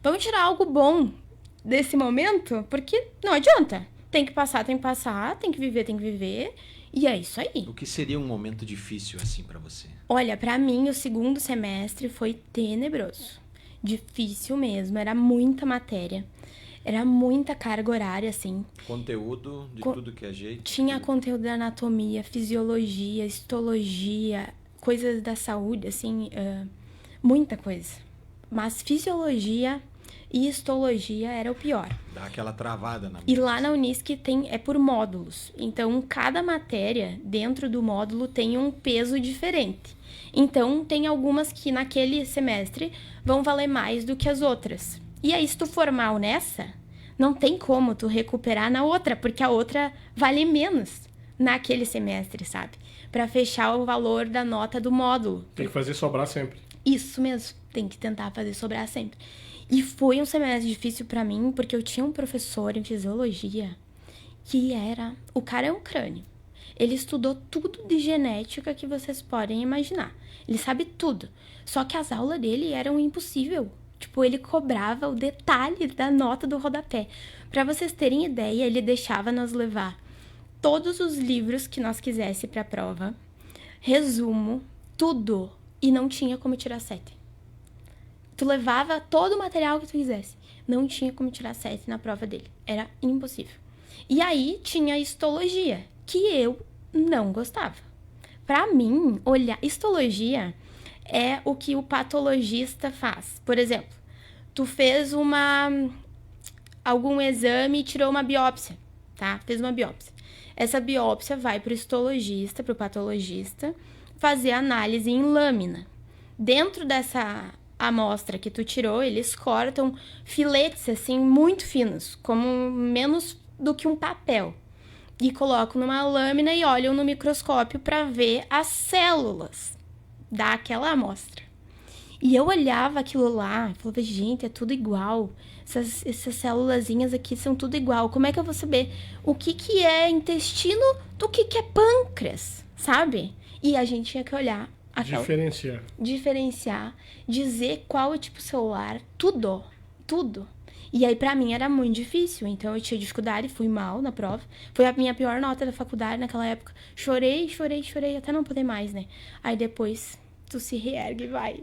B: vamos tirar algo bom desse momento, porque não adianta. Tem que passar, tem que viver, e é isso aí.
A: O que seria um momento difícil assim pra você?
B: Olha, pra mim, o segundo semestre foi tenebroso. Difícil mesmo, era muita matéria. Era muita carga horária, assim.
A: Conteúdo de tudo que é jeito?
B: Tinha conteúdo de anatomia, fisiologia, histologia, coisas da saúde, assim, muita coisa. Mas fisiologia e histologia era o pior.
A: Dá aquela travada na
B: E lá na Unisc é por módulos. Então, cada matéria dentro do módulo tem um peso diferente. Então, tem algumas que naquele semestre vão valer mais do que as outras. E aí, se tu for mal nessa, não tem como tu recuperar na outra, porque a outra vale menos naquele semestre, sabe? Pra fechar o valor da nota do módulo.
C: Tem que fazer sobrar sempre.
B: Isso mesmo, tem que tentar fazer sobrar sempre. E foi um semestre difícil pra mim, porque eu tinha um professor em fisiologia que o cara é um crânio. Ele estudou tudo de genética que vocês podem imaginar. Ele sabe tudo. Só que as aulas dele eram impossível. Tipo, ele cobrava o detalhe da nota do rodapé. Pra vocês terem ideia, ele deixava nós levar todos os livros que nós quisesse pra prova, resumo, tudo, e não tinha como tirar 7. Tu levava todo o material que tu quisesse. Não tinha como tirar 7 na prova dele. Era impossível. E aí tinha a histologia, que eu não gostava. Pra mim, histologia é o que o patologista faz. Por exemplo, tu fez algum exame e tirou uma biópsia, tá? Fez uma biópsia. Essa biópsia vai pro histologista, pro patologista, fazer análise em lâmina. Dentro dessa amostra que tu tirou, eles cortam filetes, assim, muito finos, como menos do que um papel. e colocam numa lâmina e olham no microscópio para ver as células daquela amostra. E eu olhava aquilo lá e falava, gente, é tudo igual. Essas célulazinhas aqui são tudo igual. Como é que eu vou saber o que é intestino do que é pâncreas, sabe? E a gente tinha que olhar. Diferenciar. Dizer qual é o tipo celular. Tudo. E aí, pra mim, era muito difícil. Então, eu tinha dificuldade, fui mal na prova. Foi a minha pior nota da faculdade naquela época. Chorei, até não poder mais, né? Aí, depois, tu se reergue e vai.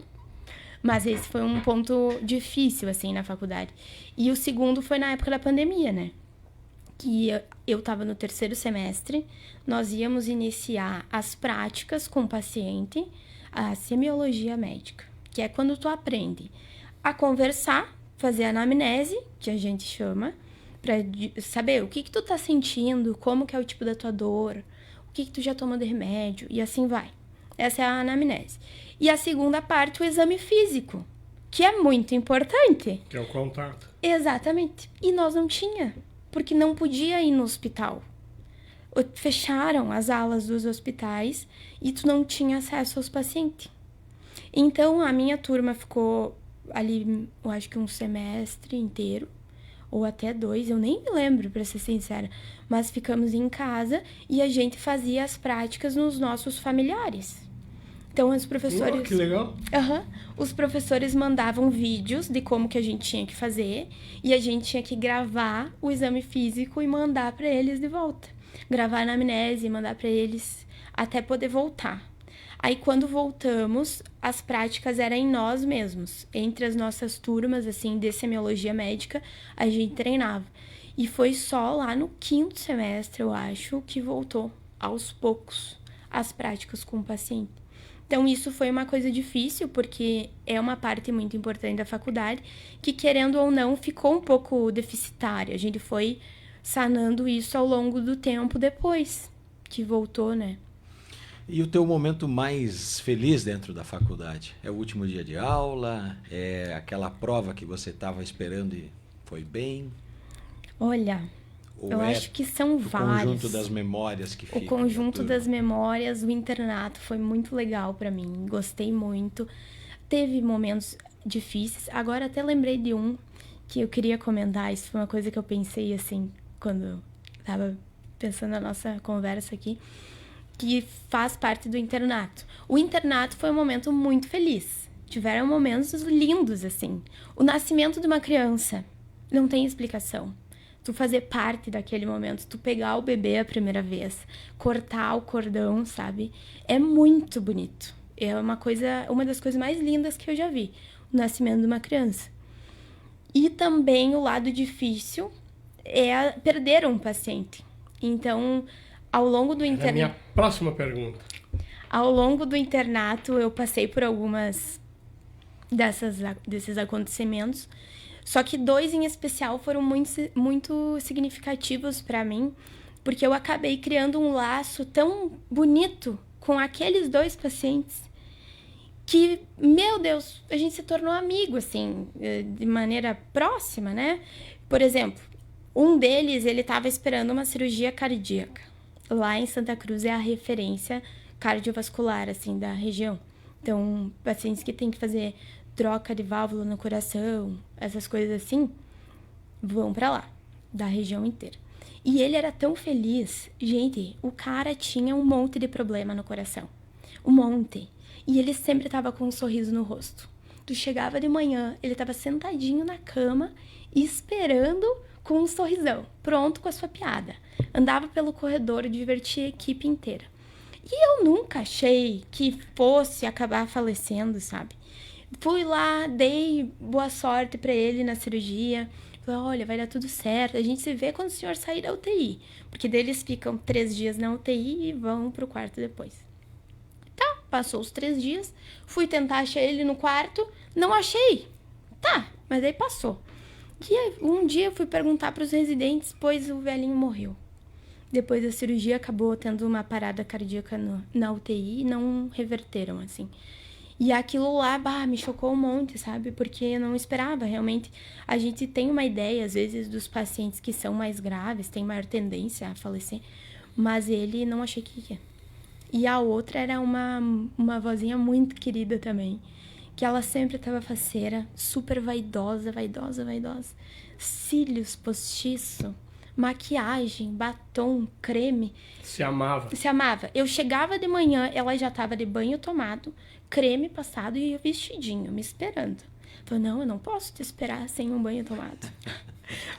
B: Mas esse foi um ponto difícil, assim, na faculdade. E o segundo foi na época da pandemia, né? Que eu tava no 3º semestre. Nós íamos iniciar as práticas com o paciente, a semiologia médica. Que é quando tu aprende a conversar, fazer a anamnese, que a gente chama, pra saber o que tu tá sentindo, como que é o tipo da tua dor, o que tu já tomou de remédio, e assim vai. Essa é a anamnese. E a segunda parte, o exame físico, que é muito importante.
C: Que é o contato.
B: Exatamente. E nós não tinha, porque não podia ir no hospital. Fecharam as alas dos hospitais e tu não tinha acesso aos pacientes. Então, a minha turma ficou ali, eu acho que um semestre inteiro, ou até 2, eu nem me lembro, pra ser sincera. Mas ficamos em casa e a gente fazia as práticas nos nossos familiares. Então, os professores...
C: que legal!
B: Os professores mandavam vídeos de como que a gente tinha que fazer e a gente tinha que gravar o exame físico e mandar pra eles de volta. Gravar a anamnese e mandar pra eles até poder voltar. Aí, quando voltamos, as práticas eram em nós mesmos. Entre as nossas turmas, assim, de semiologia médica, a gente treinava. E foi só lá no 5º semestre, eu acho, que voltou, aos poucos, as práticas com o paciente. Então, isso foi uma coisa difícil, porque é uma parte muito importante da faculdade, que, querendo ou não, ficou um pouco deficitária. A gente foi sanando isso ao longo do tempo depois que voltou, né?
A: E o teu momento mais feliz dentro da faculdade? É o último dia de aula? É aquela prova que você estava esperando e foi bem?
B: Olha, eu acho que são vários.
A: O conjunto das memórias que ficam.
B: O conjunto das memórias, o internato foi muito legal pra mim. Gostei muito. Teve momentos difíceis. Agora até lembrei de um que eu queria comentar. Isso foi uma coisa que eu pensei, assim, quando estava pensando na nossa conversa aqui, que faz parte do internato. O internato foi um momento muito feliz. Tiveram momentos lindos, assim. O nascimento de uma criança não tem explicação. Tu fazer parte daquele momento, tu pegar o bebê a primeira vez, cortar o cordão, sabe? É muito bonito. É uma das coisas mais lindas que eu já vi. O nascimento de uma criança. E também o lado difícil é perder um paciente. Então, ao longo do internato...
C: minha próxima pergunta.
B: Ao longo do internato, eu passei por algumas desses acontecimentos. Só que 2 em especial foram muito significativos para mim, porque eu acabei criando um laço tão bonito com aqueles 2 pacientes que, meu Deus, a gente se tornou amigo, assim, de maneira próxima, né? Por exemplo, um deles, ele estava esperando uma cirurgia cardíaca. Lá em Santa Cruz é a referência cardiovascular, assim, da região. Então, pacientes que têm que fazer troca de válvula no coração, essas coisas assim, vão pra lá, da região inteira. E ele era tão feliz. Gente, o cara tinha um monte de problema no coração. Um monte. E ele sempre tava com um sorriso no rosto. Tu chegava de manhã, ele tava sentadinho na cama, esperando com um sorrisão, pronto com a sua piada. Andava pelo corredor e divertia a equipe inteira. E eu nunca achei que fosse acabar falecendo, sabe? Fui lá, dei boa sorte pra ele na cirurgia. Falei, olha, vai dar tudo certo. A gente se vê quando o senhor sair da UTI. Porque daí eles ficam 3 dias na UTI e vão pro quarto depois. Tá, passou os 3 dias. Fui tentar achar ele no quarto. Não achei. Tá, mas aí passou. E aí, um dia eu fui perguntar pros residentes, pois o velhinho morreu. Depois da cirurgia acabou tendo uma parada cardíaca na UTI e não reverteram, assim. E aquilo lá, me chocou um monte, sabe? Porque eu não esperava, realmente. A gente tem uma ideia, às vezes, dos pacientes que são mais graves, têm maior tendência a falecer, mas ele não achei que ia. E a outra era uma vozinha muito querida também, que ela sempre estava faceira, super vaidosa. Cílios postiço, maquiagem, batom, creme.
C: Se amava.
B: Se amava. Eu chegava de manhã, ela já estava de banho tomado, creme passado e o vestidinho, me esperando. Falei, não, eu não posso te esperar sem um banho tomado.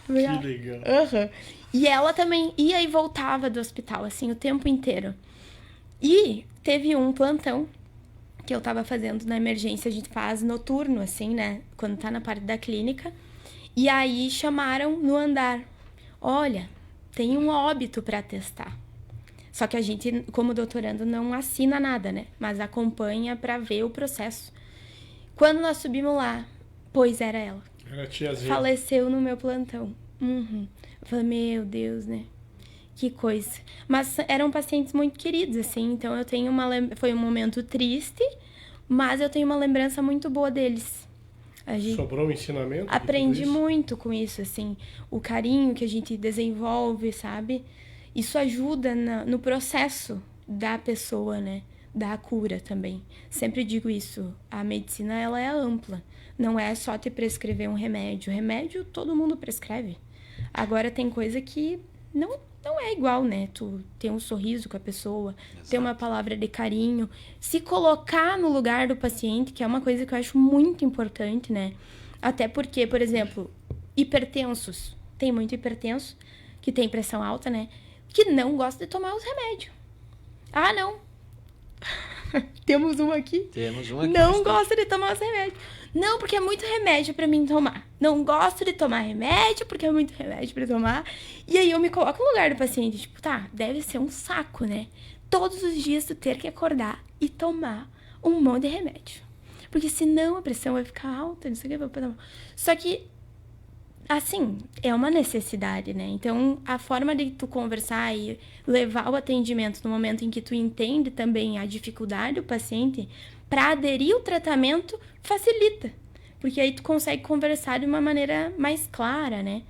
C: Que legal.
B: Uhum. E ela também ia e voltava do hospital, assim, o tempo inteiro. E teve um plantão que eu tava fazendo na emergência, a gente faz noturno, assim, né? Quando tá na parte da clínica. E aí chamaram no andar. Olha, tem um óbito pra testar. Só que a gente, como doutorando, não assina nada, né? Mas acompanha pra ver o processo. Quando nós subimos lá, pois era ela.
C: Era a tiazinha.
B: Faleceu no meu plantão. Eu falei, meu Deus, né? Que coisa. Mas eram pacientes muito queridos, assim. Então eu tenho foi um momento triste, mas eu tenho uma lembrança muito boa deles.
C: Sobrou um ensinamento?
B: Aprendi muito com isso, assim. O carinho que a gente desenvolve, sabe? Isso ajuda no processo da pessoa, né? Da cura também. Sempre digo isso. A medicina, ela é ampla. Não é só te prescrever um remédio. Remédio, todo mundo prescreve. Agora, tem coisa que não é igual, né? Tu ter um sorriso com a pessoa, ter uma palavra de carinho, se colocar no lugar do paciente, que é uma coisa que eu acho muito importante, né? Até porque, por exemplo, hipertensos. Tem muito hipertenso, que tem pressão alta, né? Que não gosta de tomar os remédios. Ah, não. Temos um aqui.
A: Temos um aqui.
B: Não gosta de tomar os remédios. Não, porque é muito remédio pra mim tomar. Não gosto de tomar remédio, porque é muito remédio pra tomar. E aí eu me coloco no lugar do paciente. Tipo, tá, deve ser um saco, né? Todos os dias tu ter que acordar e tomar um monte de remédio. Porque senão a pressão vai ficar alta, não sei o que. Só que, assim, é uma necessidade, né? Então, a forma de tu conversar e levar o atendimento no momento em que tu entende também a dificuldade do paciente para aderir ao tratamento, facilita. Porque aí tu consegue conversar de uma maneira mais clara, né?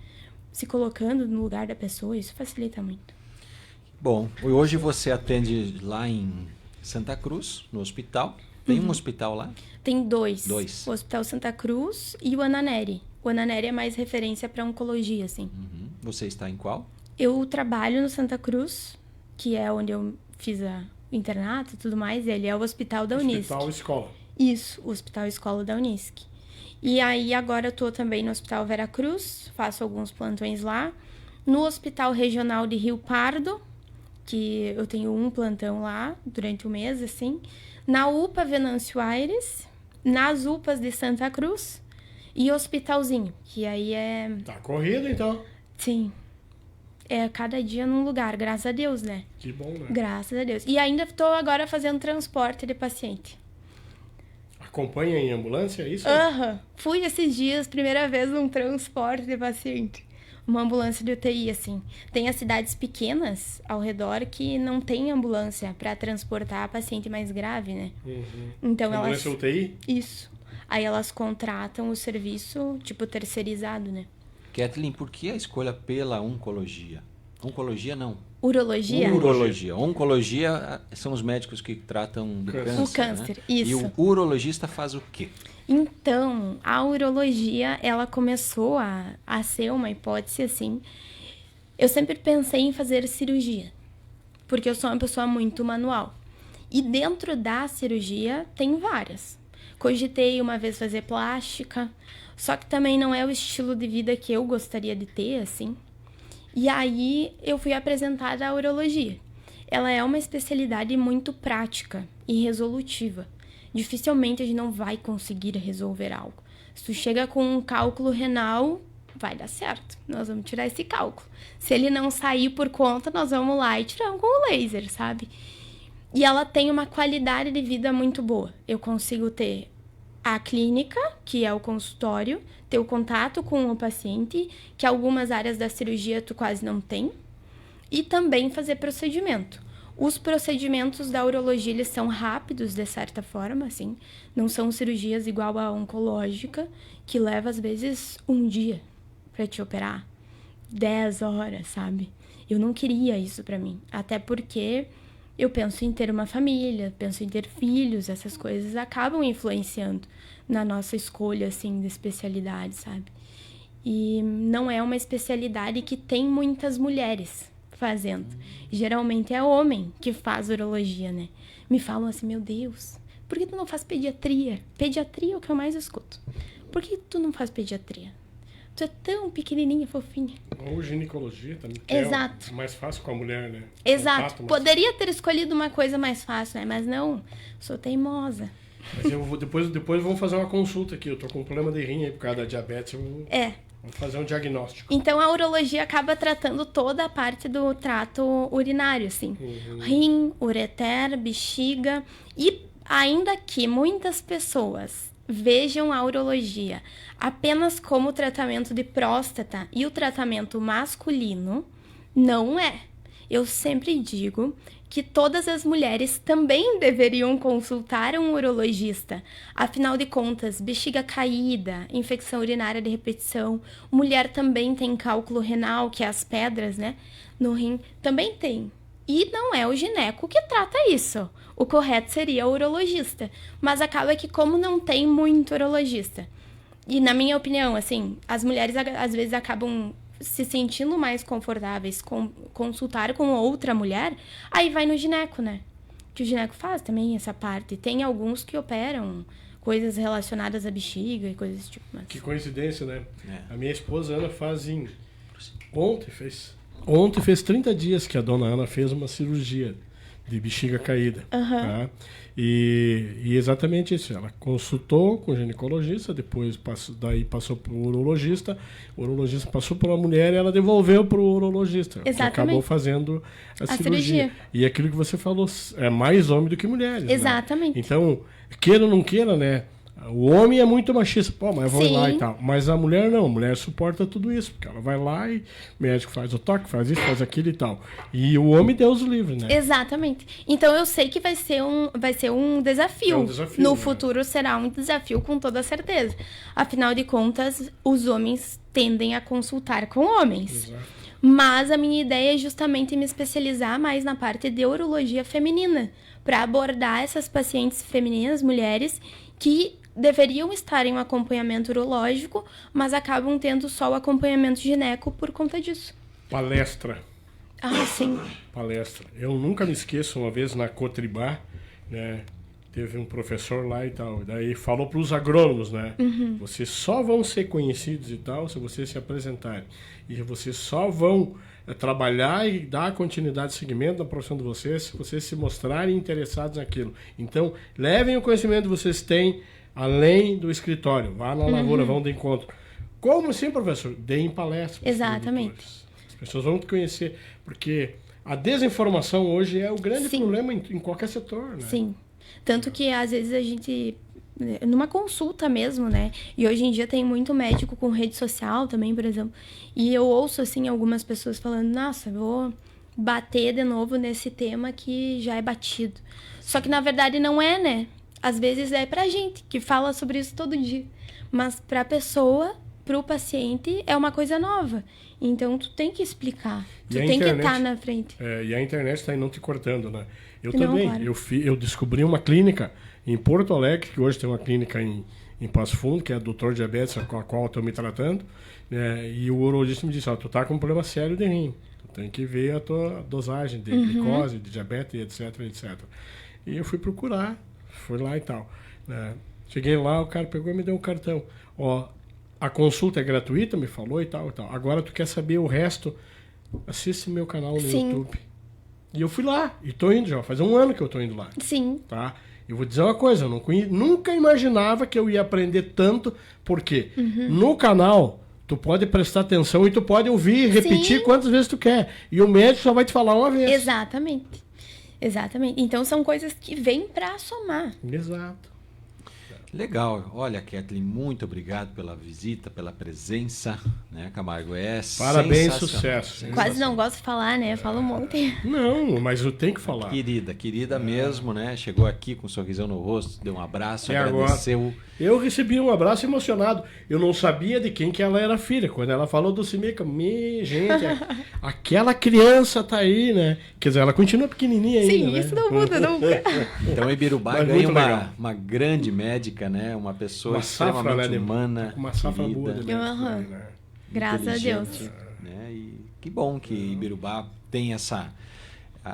B: Se colocando no lugar da pessoa, isso facilita muito.
A: Bom, hoje você atende lá em Santa Cruz, no hospital. Tem um hospital lá?
B: Tem dois.
A: Dois.
B: O Hospital Santa Cruz e o Ananeri. O Ananeri é mais referência para oncologia, assim.
A: Você está em qual?
B: Eu trabalho no Santa Cruz, que é onde eu fiz o internato e tudo mais. Ele é o hospital da Unisc.
C: Hospital Escola.
B: Isso, o Hospital Escola da Unisc. E aí agora eu tô também no Hospital Vera Cruz, faço alguns plantões lá. No Hospital Regional de Rio Pardo, que eu tenho um plantão lá durante o mês, assim. Na UPA Venâncio Aires, nas UPAs de Santa Cruz e Hospitalzinho, que aí é...
C: Tá corrido, então.
B: Sim. É cada dia num lugar, graças a Deus, né?
C: Que bom, né?
B: Graças a Deus. E ainda tô agora fazendo transporte de paciente.
C: Acompanha em ambulância, é isso?
B: Fui esses dias, primeira vez, num transporte de paciente. Uma ambulância de UTI, assim. Tem as cidades pequenas ao redor que não tem ambulância para transportar a paciente mais grave, né? Então
C: ambulância UTI?
B: Isso. Aí elas contratam o serviço, tipo, terceirizado, né?
A: Kathleen, por que a escolha pela oncologia? Oncologia não.
B: Urologia?
A: Urologia. Oncologia são os médicos que tratam do câncer.
B: O câncer,
A: né?
B: isso.
A: E o urologista faz o quê?
B: Então, a urologia, ela começou a ser uma hipótese, assim. Eu sempre pensei em fazer cirurgia, porque eu sou uma pessoa muito manual. E dentro da cirurgia, tem várias. Cogitei uma vez fazer plástica, só que também não é o estilo de vida que eu gostaria de ter, assim. E aí, eu fui apresentada à urologia. Ela é uma especialidade muito prática e resolutiva. Dificilmente a gente não vai conseguir resolver algo. Se tu chega com um cálculo renal, vai dar certo. Nós vamos tirar esse cálculo. Se ele não sair por conta, nós vamos lá e tiramos com o laser, sabe? E ela tem uma qualidade de vida muito boa. Eu consigo ter a clínica, que é o consultório, ter o contato com o paciente, que algumas áreas da cirurgia tu quase não tem, e também fazer procedimento. Os procedimentos da urologia, eles são rápidos, de certa forma, assim. Não são cirurgias igual a oncológica, que leva, às vezes, 1 dia para te operar. 10 horas, sabe? Eu não queria isso para mim. Até porque eu penso em ter uma família, penso em ter filhos. Essas coisas acabam influenciando na nossa escolha, assim, de especialidade, sabe? E não é uma especialidade que tem muitas mulheres fazendo. Geralmente é homem que faz urologia, né? Me falam assim, meu Deus, por que tu não faz pediatria? Pediatria é o que eu mais escuto. Por que tu não faz pediatria? Tu é tão pequenininha, fofinha.
C: Ou ginecologia também.
B: Exato.
C: É mais fácil com a mulher, né?
B: Exato. Poderia ter escolhido uma coisa mais fácil, né? Mas não, sou teimosa.
C: Mas eu vou, depois vamos fazer uma consulta aqui. Eu tô com um problema de rim aí por causa da diabetes. Vamos fazer um diagnóstico.
B: Então, a urologia acaba tratando toda a parte do trato urinário, assim. Rim, ureter, bexiga. E ainda que muitas pessoas vejam a urologia apenas como tratamento de próstata e o tratamento masculino, não é. Eu sempre digo que todas as mulheres também deveriam consultar um urologista. Afinal de contas, bexiga caída, infecção urinária de repetição, mulher também tem cálculo renal, que é as pedras, né, no rim, também tem. E não é o gineco que trata isso. O correto seria o urologista. Mas acaba que como não tem muito urologista, e na minha opinião, assim, as mulheres às vezes acabam se sentindo mais confortáveis com consultar com outra mulher, aí vai no gineco, né? Que o gineco faz também essa parte. Tem alguns que operam coisas relacionadas à bexiga e coisas desse tipo. Mas...
C: Que coincidência, né? A minha esposa Ana Ontem fez 30 dias que a dona Ana fez uma cirurgia de bexiga caída. Tá? E exatamente isso. Ela consultou com o ginecologista, depois passou para o urologista passou para uma mulher e ela devolveu para o urologista. Que acabou fazendo a cirurgia. E aquilo que você falou, é mais homem do que mulheres.
B: Exatamente.
C: Né? Então, queira ou não queira, né? O homem é muito machista, pô, mas eu vou lá e tal. Mas a mulher não, a mulher suporta tudo isso, porque ela vai lá e o médico faz o toque, faz isso, faz aquilo e tal. E o homem, Deus o livre, né?
B: Exatamente. Então eu sei que vai ser um desafio.
C: É um desafio,
B: no
C: né?
B: futuro será um desafio, com toda certeza. Afinal de contas, os homens tendem a consultar com homens.
C: Exato.
B: Mas a minha ideia é justamente me especializar mais na parte de urologia feminina, para abordar essas pacientes femininas, mulheres, que deveriam estar em um acompanhamento urológico, mas acabam tendo só o acompanhamento gineco por conta disso.
C: Palestra.
B: Ah, sim.
C: Palestra. Eu nunca me esqueço, uma vez na Cotribá, né? Teve um professor lá e tal, daí falou para os agrônomos, né? Vocês só vão ser conhecidos e tal se vocês se apresentarem. E vocês só vão trabalhar e dar continuidade de seguimento na profissão de vocês se vocês se mostrarem interessados naquilo. Então, levem o conhecimento que vocês têm além do escritório. Vá na lavoura, vão de encontro. Como assim, professor? Deem palestras.
B: Exatamente.
C: As pessoas vão te conhecer, porque a desinformação hoje é o grande problema em qualquer setor, né?
B: Sim. Tanto que, às vezes, a gente... Numa consulta mesmo, né? E hoje em dia tem muito médico com rede social também, por exemplo. E eu ouço, assim, algumas pessoas falando, nossa, vou bater de novo nesse tema que já é batido. Só que, na verdade, não é, né? Às vezes é pra gente, que fala sobre isso todo dia. Mas pra pessoa, pro paciente, é uma coisa nova. Então, tu tem que explicar. Tu tem que estar na frente.
C: E a internet tá aí não te cortando, né? Eu
B: não,
C: também.
B: Claro.
C: Eu descobri uma clínica em Porto Alegre, que hoje tem uma clínica em Passo Fundo, que é a Doutor Diabetes, com a qual eu estou me tratando. Né? E o urologista me disse, tu tá com um problema sério de rim. Tu tem que ver a tua dosagem de glicose, de diabetes, etc, etc. E eu fui procurar. Fui lá e tal. Né? Cheguei lá, o cara pegou e me deu um cartão. Ó, a consulta é gratuita, me falou e tal e tal. Agora tu quer saber o resto? Assiste meu canal no YouTube. E eu fui lá. E tô indo já. Faz um ano que eu tô indo lá.
B: Sim.
C: Tá? Eu vou dizer uma coisa. Eu nunca imaginava que eu ia aprender tanto. Porque no canal tu pode prestar atenção e tu pode ouvir e repetir quantas vezes tu quer. E o médico só vai te falar uma vez.
B: Exatamente. Exatamente. Então, são coisas que vêm para somar.
C: Exato.
A: Legal. Olha, Kathleen, muito obrigado pela visita, pela presença, né, Camargo?
C: Parabéns,
A: sensacional.
C: sucesso.
B: Quase não gosto de falar, né? Falo um monte.
C: Não, mas eu tenho que falar.
A: Querida mesmo, né? Chegou aqui com um sorrisão no rosto, deu um abraço,
C: E
A: agradeceu.
C: Eu recebi um abraço emocionado. Eu não sabia de quem que ela era filha. Quando ela falou do Simeca, gente, aquela criança tá aí, né? Quer dizer, ela continua pequenininha ainda,
B: Sim,
C: né?
B: isso não muda nunca.
A: Então, Ibirubá
C: Mas
A: ganha
C: muito legal.
A: uma grande médica, né? Uma pessoa
C: Uma safra,
A: extremamente
C: né?
A: humana,
C: Uma safra
A: querida,
C: boa de
B: Aham.
C: médicos, né?
B: Graças a Deus.
A: inteligente, né? E que bom que Ibirubá tem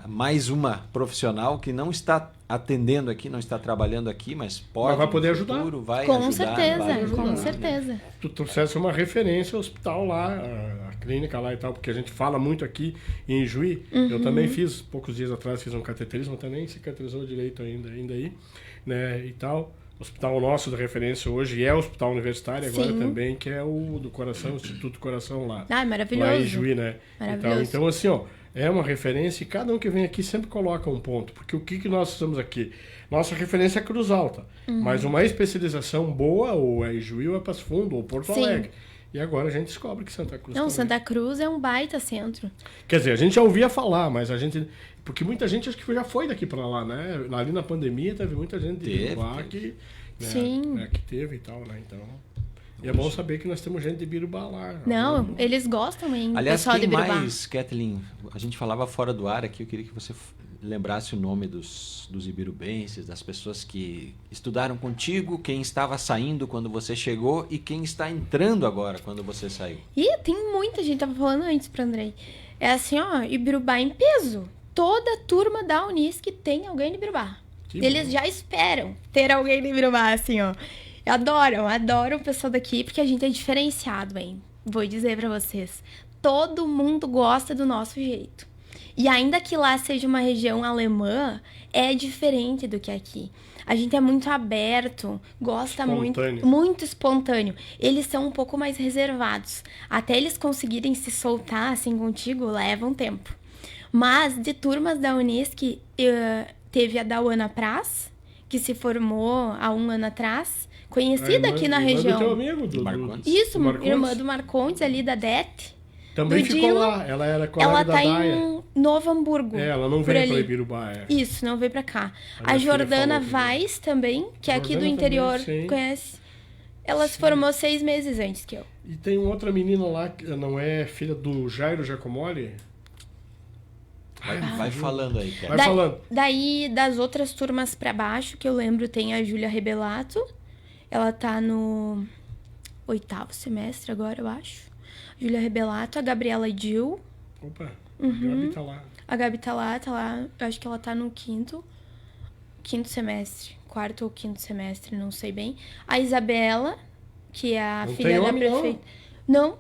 A: mais uma profissional que não está atendendo aqui, não está trabalhando aqui, mas pode.
C: Mas vai poder
A: no
C: ajudar.
A: futuro, vai
B: Com
A: ajudar,
B: certeza,
A: vai ajudar,
B: com
A: né?
B: certeza.
C: Tu trouxesse uma referência ao hospital lá, a clínica lá e tal, porque a gente fala muito aqui em Juí. Eu também fiz, poucos dias atrás, fiz um cateterismo também, cicatrizou direito ainda aí, né, e tal. O hospital nosso de referência hoje é o hospital universitário agora
B: Sim.
C: também, que é o do Coração, o Instituto Coração lá.
B: Ai, maravilhoso.
C: Lá em Juí, né?
B: Maravilhoso.
C: Então, assim, ó, é uma referência e cada um que vem aqui sempre coloca um ponto. Porque o que nós estamos aqui? Nossa referência é Cruz Alta. Mas uma especialização boa, ou é Juí, ou é Passo Fundo, ou Porto
B: Sim.
C: Alegre. E agora a gente descobre que Santa Cruz
B: Não,
C: também.
B: Santa Cruz é um baita centro.
C: Quer dizer, a gente já ouvia falar, mas a gente... Porque muita gente acho que já foi daqui para lá, né? Ali na pandemia teve muita gente de lá que... Né,
B: Sim.
C: né, que teve e tal, né? Então... E é bom saber que nós temos gente de Birubá lá.
B: Não, eles gostam, hein?
A: Aliás,
B: pessoal
A: quem
B: de Birubá.
A: mais, Kathleen? A gente falava fora do ar aqui, eu queria que você lembrasse o nome dos ibirubenses, das pessoas que estudaram contigo, quem estava saindo quando você chegou e quem está entrando agora quando você saiu.
B: Ih, tem muita gente, tava falando antes pro Andrei. É assim, ó, Ibirubá em peso. Toda turma da Unisc tem alguém de Ibirubá.
C: Que
B: Eles
C: bom.
B: já esperam ter alguém de Ibirubá, assim, ó. Adoram o pessoal daqui, porque a gente é diferenciado, hein? Vou dizer pra vocês. Todo mundo gosta do nosso jeito. E ainda que lá seja uma região alemã, é diferente do que aqui. A gente é muito aberto, gosta
C: Espontâneo.
B: muito espontâneo. Eles são um pouco mais reservados. Até eles conseguirem se soltar assim contigo, leva um tempo. Mas de turmas da Unisc, teve a Dauana Praz, que se formou há 1 ano atrás, conhecida aqui na
C: irmã
B: região.
C: do teu amigo, do
A: Marcondes.
B: Isso,
C: do Marcondes.
B: irmã do Marcondes, ali da DET.
C: Também
B: do
C: ficou
B: Dilo.
C: lá. Ela era colega
B: Ela
C: da
B: tá
C: Daia.
B: em Novo Hamburgo.
C: É, ela não
B: por
C: veio para
B: ali.
C: Ibirubá. É.
B: Isso, não veio pra cá.
C: A minha
B: A
C: filha
B: Jordana
C: falou que
B: Vaz também, que é aqui do
C: Jordana
B: interior,
C: também, sim.
B: conhece. Ela se formou 6 meses antes que eu.
C: E tem outra menina lá que não é filha do Jairo Giacomoli?
A: Vai falando aí, Kathleen.
C: Vai falando.
B: Daí, das outras turmas pra baixo, que eu lembro, tem a Júlia Rebelato. Ela tá no 8º semestre agora, eu acho. Júlia Rebelato, a Gabriela Dil.
C: Opa, a Gabi tá lá.
B: A Gabi tá lá. Eu acho que ela tá no quinto semestre. 4º ou 5º semestre, não sei bem. A Isabela, que é a
C: Não
B: filha
C: tem
B: da
C: homem, não?
B: prefeita. Não.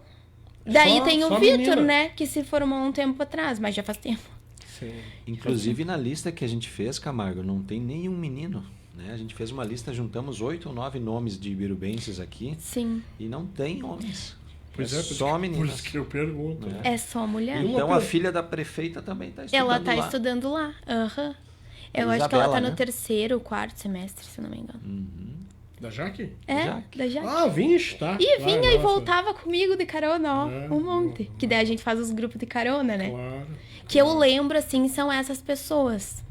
B: Daí
C: Só-
B: tem o
C: só
B: Vitor,
C: menina.
B: né? Que se formou um tempo atrás, mas já faz tempo.
C: Sim.
A: Inclusive na lista que a gente fez, Camargo, não tem nenhum menino. Né? A gente fez uma lista, juntamos 8 ou 9 nomes de ibirubenses aqui
B: Sim.
A: e não tem homens.
C: Pois
A: é
C: é,
A: só
C: por
A: meninas.
C: isso que eu pergunto.
A: Né?
B: É só mulher.
C: E uma
A: Então a
C: per-
A: filha da prefeita também está estudando
B: Ela tá
A: lá.
B: estudando lá. Aham. Eu acho que ela
A: Isabela,
B: tá no
A: né?
B: 3º ou 4º semestre, se eu não me engano.
C: Da Jaque?
B: É,
A: Jaque.
B: da Jaque.
C: Ah, Vinci, tá.
B: E
C: Claro,
B: vinha e
C: nossa,
B: voltava comigo de carona, ó.
C: É,
B: Um monte. Que daí a gente faz os grupos de carona, né?
C: Claro.
B: Que eu lembro, assim, são essas pessoas.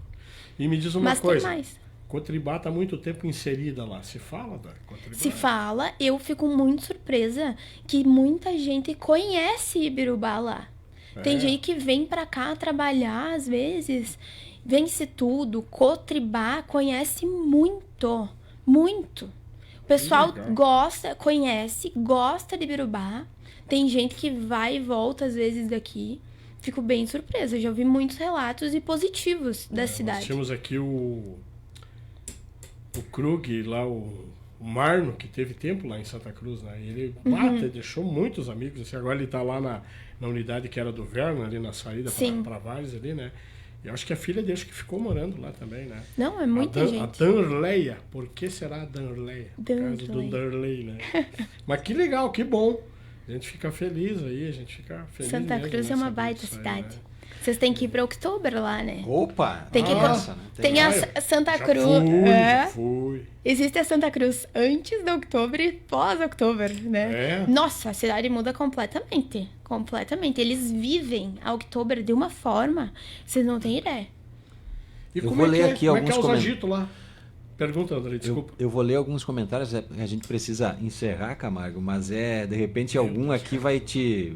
C: E me diz uma
B: Mas
C: coisa.
B: tem mais.
C: Cotribá tá há muito tempo inserida lá. Se fala da Cotribá?
B: Se fala, eu fico muito surpresa que muita gente conhece Ibirubá lá. Tem
C: É.
B: gente que vem pra cá trabalhar, às vezes, vence tudo. Cotribá conhece muito, muito. O pessoal
C: legal.
B: gosta, conhece, gosta de Ibirubá. Tem gente que vai e volta, às vezes, daqui. Fico bem surpresa. Já ouvi muitos relatos e positivos da
C: Nós
B: cidade.
C: tínhamos aqui o Krug lá, o Marno, que teve tempo lá em Santa Cruz, né? E ele deixou muitos amigos. Assim, agora ele tá lá na unidade que era do Verno, ali na saída
B: Sim.
C: para Vários ali, né? E eu acho que a filha dele acho que ficou morando lá também, né?
B: Não, é muita
C: A
B: gente.
C: Danleia. Por que será a Danleia? Por causa do
B: Danleia.
C: Danley, né? Mas que legal, que bom. A gente fica feliz aí, a gente fica feliz
B: Santa
C: mesmo,
B: Cruz
C: né,
B: é uma
C: saber
B: baita
C: disso aí,
B: cidade.
C: né?
B: Vocês têm que ir para outubro lá, né?
A: Opa!
B: Tem que ir
A: nossa, né?
B: Tem a Santa Cruz.
C: Já fui.
B: Existe a Santa Cruz antes de outubro e pós-outubro, né?
C: É.
B: Nossa, a cidade muda completamente. Completamente. Eles vivem a outubro de uma forma que vocês não têm ideia.
C: E
A: Eu
C: como
A: vou
C: é que
A: ler
C: é?
A: aqui
C: Como é que é
A: alguns
C: os agitos lá? Pergunta, André, desculpa.
A: Eu vou ler alguns comentários, a gente precisa encerrar, Camargo, mas de repente algum aqui vai te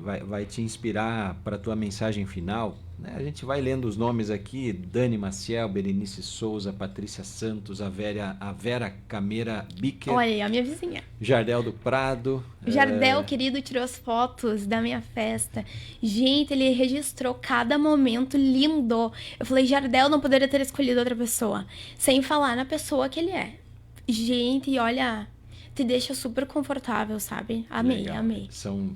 A: inspirar para a tua mensagem final. Né? A gente vai lendo os nomes aqui: Dani Maciel, Berenice Souza, Patrícia Santos, a Vera Cameira Bicker,
B: Olha aí, a minha vizinha.
A: Jardel do Prado.
B: Jardel, querido, tirou as fotos da minha festa. Gente, ele registrou cada momento lindo. Eu falei, Jardel não poderia ter escolhido outra pessoa. Sem falar na pessoa que ele é. Gente, olha, te deixa super confortável, sabe? Amei,
A: Legal.
B: amei.
A: São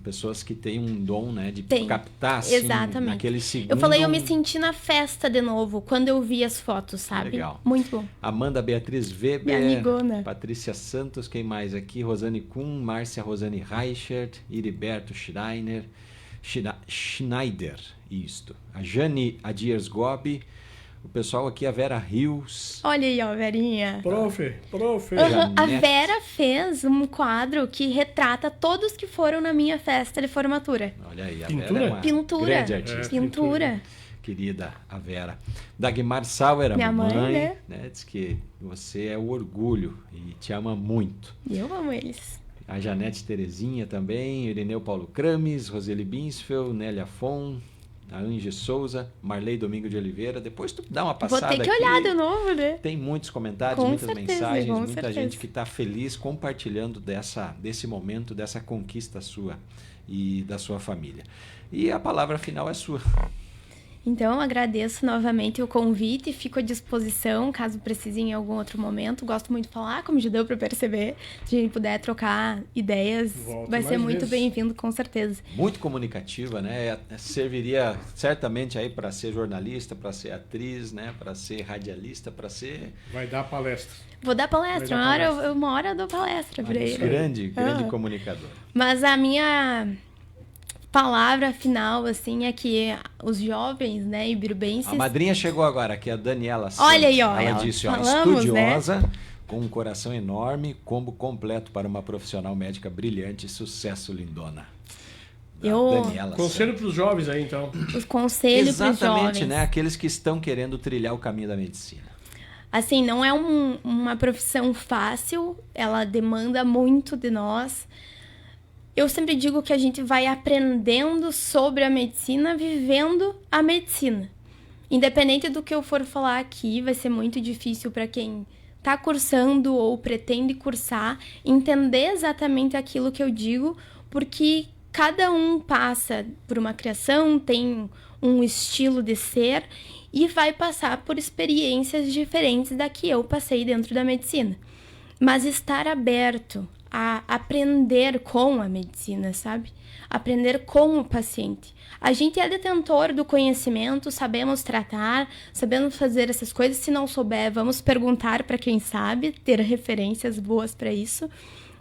A: pessoas que têm um dom, né, de
B: Tem.
A: captar assim,
B: Exatamente.
A: naquele segundo.
B: Eu falei, eu me senti na festa de novo, quando eu vi as fotos, sabe?
A: Legal.
B: Muito bom.
A: Amanda Beatriz Weber,
B: Minha amigona.
A: Patrícia Santos, quem mais aqui? Rosane Kuhn, Márcia Rosane Reichert, Heriberto Schneider, isto. A Jane Adiers Gobi, o pessoal aqui, a Vera Rios.
B: Olha aí, ó, Verinha.
C: Profe.
B: Aham, a
A: Janete.
B: Vera fez um quadro que retrata todos que foram na minha festa de formatura.
A: Olha aí, a
C: Pintura?
A: Vera é uma
B: Pintura.
A: grande artista.
B: Pintura.
A: Querida, a Vera. Dagmar Sauer, a
B: Minha mãe,
A: mamãe,
B: né?
A: Diz que você é o orgulho e te ama muito.
B: E eu amo eles.
A: A Janete Terezinha também, Ireneu Paulo Crames, Roseli Binsfeld, Nélia Fon, a Ange Souza, Marley Domingo de Oliveira. Depois tu dá uma
B: Vou
A: passada
B: ter que
A: aqui.
B: olhar de novo, né?
A: Tem muitos comentários,
B: Com
A: muitas
B: certeza,
A: mensagens,
B: com
A: muita
B: certeza.
A: gente que está feliz compartilhando desse momento, dessa conquista sua e da sua família. E a palavra final é sua.
B: Então, agradeço novamente o convite, fico à disposição caso precisem em algum outro momento. Gosto muito de falar, como já deu para perceber. Se a gente puder trocar ideias,
C: Volta
B: vai
C: mais
B: ser muito
C: vezes.
B: bem-vindo, com certeza.
A: Muito comunicativa, né? Serviria certamente aí para ser jornalista, para ser atriz, né? Para ser radialista, para ser
C: Vai dar palestra.
B: Vou dar palestra,
C: Vai dar
B: uma hora eu dou palestra para ele.
A: grande comunicador.
B: Mas a minha palavra final, assim, é que os jovens, né, ibirubenses...
A: A madrinha chegou agora, que é a Daniela Santos.
B: Olha aí, ó,
A: Ela
B: ela
A: disse, ó,
B: falamos,
A: estudiosa, com um coração enorme, combo completo para uma profissional médica brilhante, sucesso, lindona. Da
B: Eu-
A: Daniela
C: Conselho
A: Santos.
C: para os jovens aí, então.
B: Os conselhos para os
A: Exatamente,
B: jovens.
A: né? Aqueles que estão querendo trilhar o caminho da medicina.
B: Assim, não é uma profissão fácil, ela demanda muito de nós. Eu sempre digo que a gente vai aprendendo sobre a medicina, vivendo a medicina. Independente do que eu for falar aqui, vai ser muito difícil para quem está cursando ou pretende cursar entender exatamente aquilo que eu digo, porque cada um passa por uma criação, tem um estilo de ser e vai passar por experiências diferentes da que eu passei dentro da medicina. Mas estar aberto a aprender com a medicina, sabe? Aprender com o paciente. A gente é detentor do conhecimento, sabemos tratar, sabemos fazer essas coisas. Se não souber, vamos perguntar para quem sabe, ter referências boas para isso.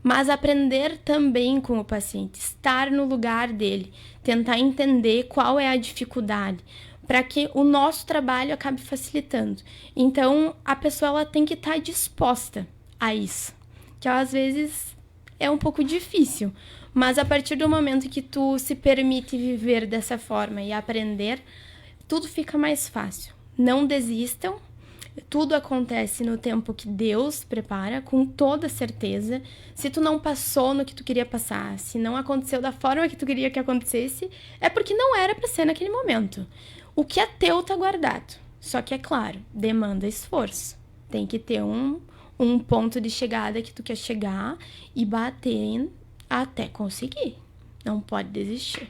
B: Mas aprender também com o paciente, estar no lugar dele, tentar entender qual é a dificuldade, para que o nosso trabalho acabe facilitando. Então, a pessoa ela tem que estar disposta a isso, que às vezes é um pouco difícil, mas a partir do momento que tu se permite viver dessa forma e aprender, tudo fica mais fácil. Não desistam, tudo acontece no tempo que Deus prepara, com toda certeza. Se tu não passou no que tu queria passar, se não aconteceu da forma que tu queria que acontecesse, é porque não era para ser naquele momento. O que é teu tá guardado. Só que, é claro, demanda esforço. Tem que ter um ponto de chegada que tu quer chegar e bater até conseguir. Não pode desistir.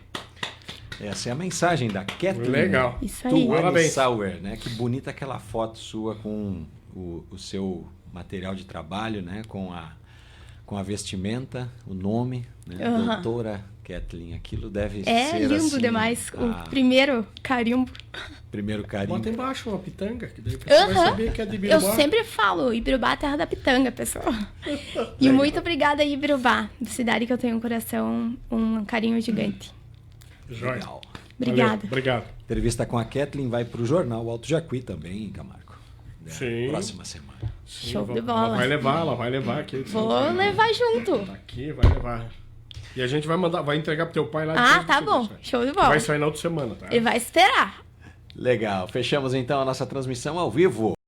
A: Essa é a mensagem da Kathleen.
C: Legal.
B: Isso aí.
A: Tuane
C: Parabéns.
A: Sauer, né? Que bonita aquela foto sua com o seu material de trabalho, né? Com a vestimenta, o nome, né?
B: Aham.
A: Doutora Kathleen. Aquilo deve
B: É
A: ser
B: lindo
A: assim,
B: demais. O primeiro carimbo.
A: primeiro carinho.
C: Bota embaixo uma pitanga, que daí você vai
B: Aham.
C: saber que é de
B: Eu
C: Birubá.
B: sempre falo, Ibirubá é a terra da pitanga, pessoal. E muito obrigada, Ibirubá, cidade que eu tenho um coração, um carinho gigante.
C: Joia.
A: Legal.
B: Obrigada.
C: Valeu, obrigado.
A: Entrevista com a Kathleen vai para o jornal Alto Jacuí também, Camargo.
C: Sim.
A: Próxima semana.
C: Sim,
B: Show de bola.
C: Ela vai levar aqui.
B: Vou levar junto.
C: Tá aqui, vai levar. E a gente vai entregar pro teu pai lá.
B: Ah, tá bom. Show de bola.
C: Vai sair na outra semana, tá?
B: Ele vai esperar.
A: Legal. Fechamos então a nossa transmissão ao vivo.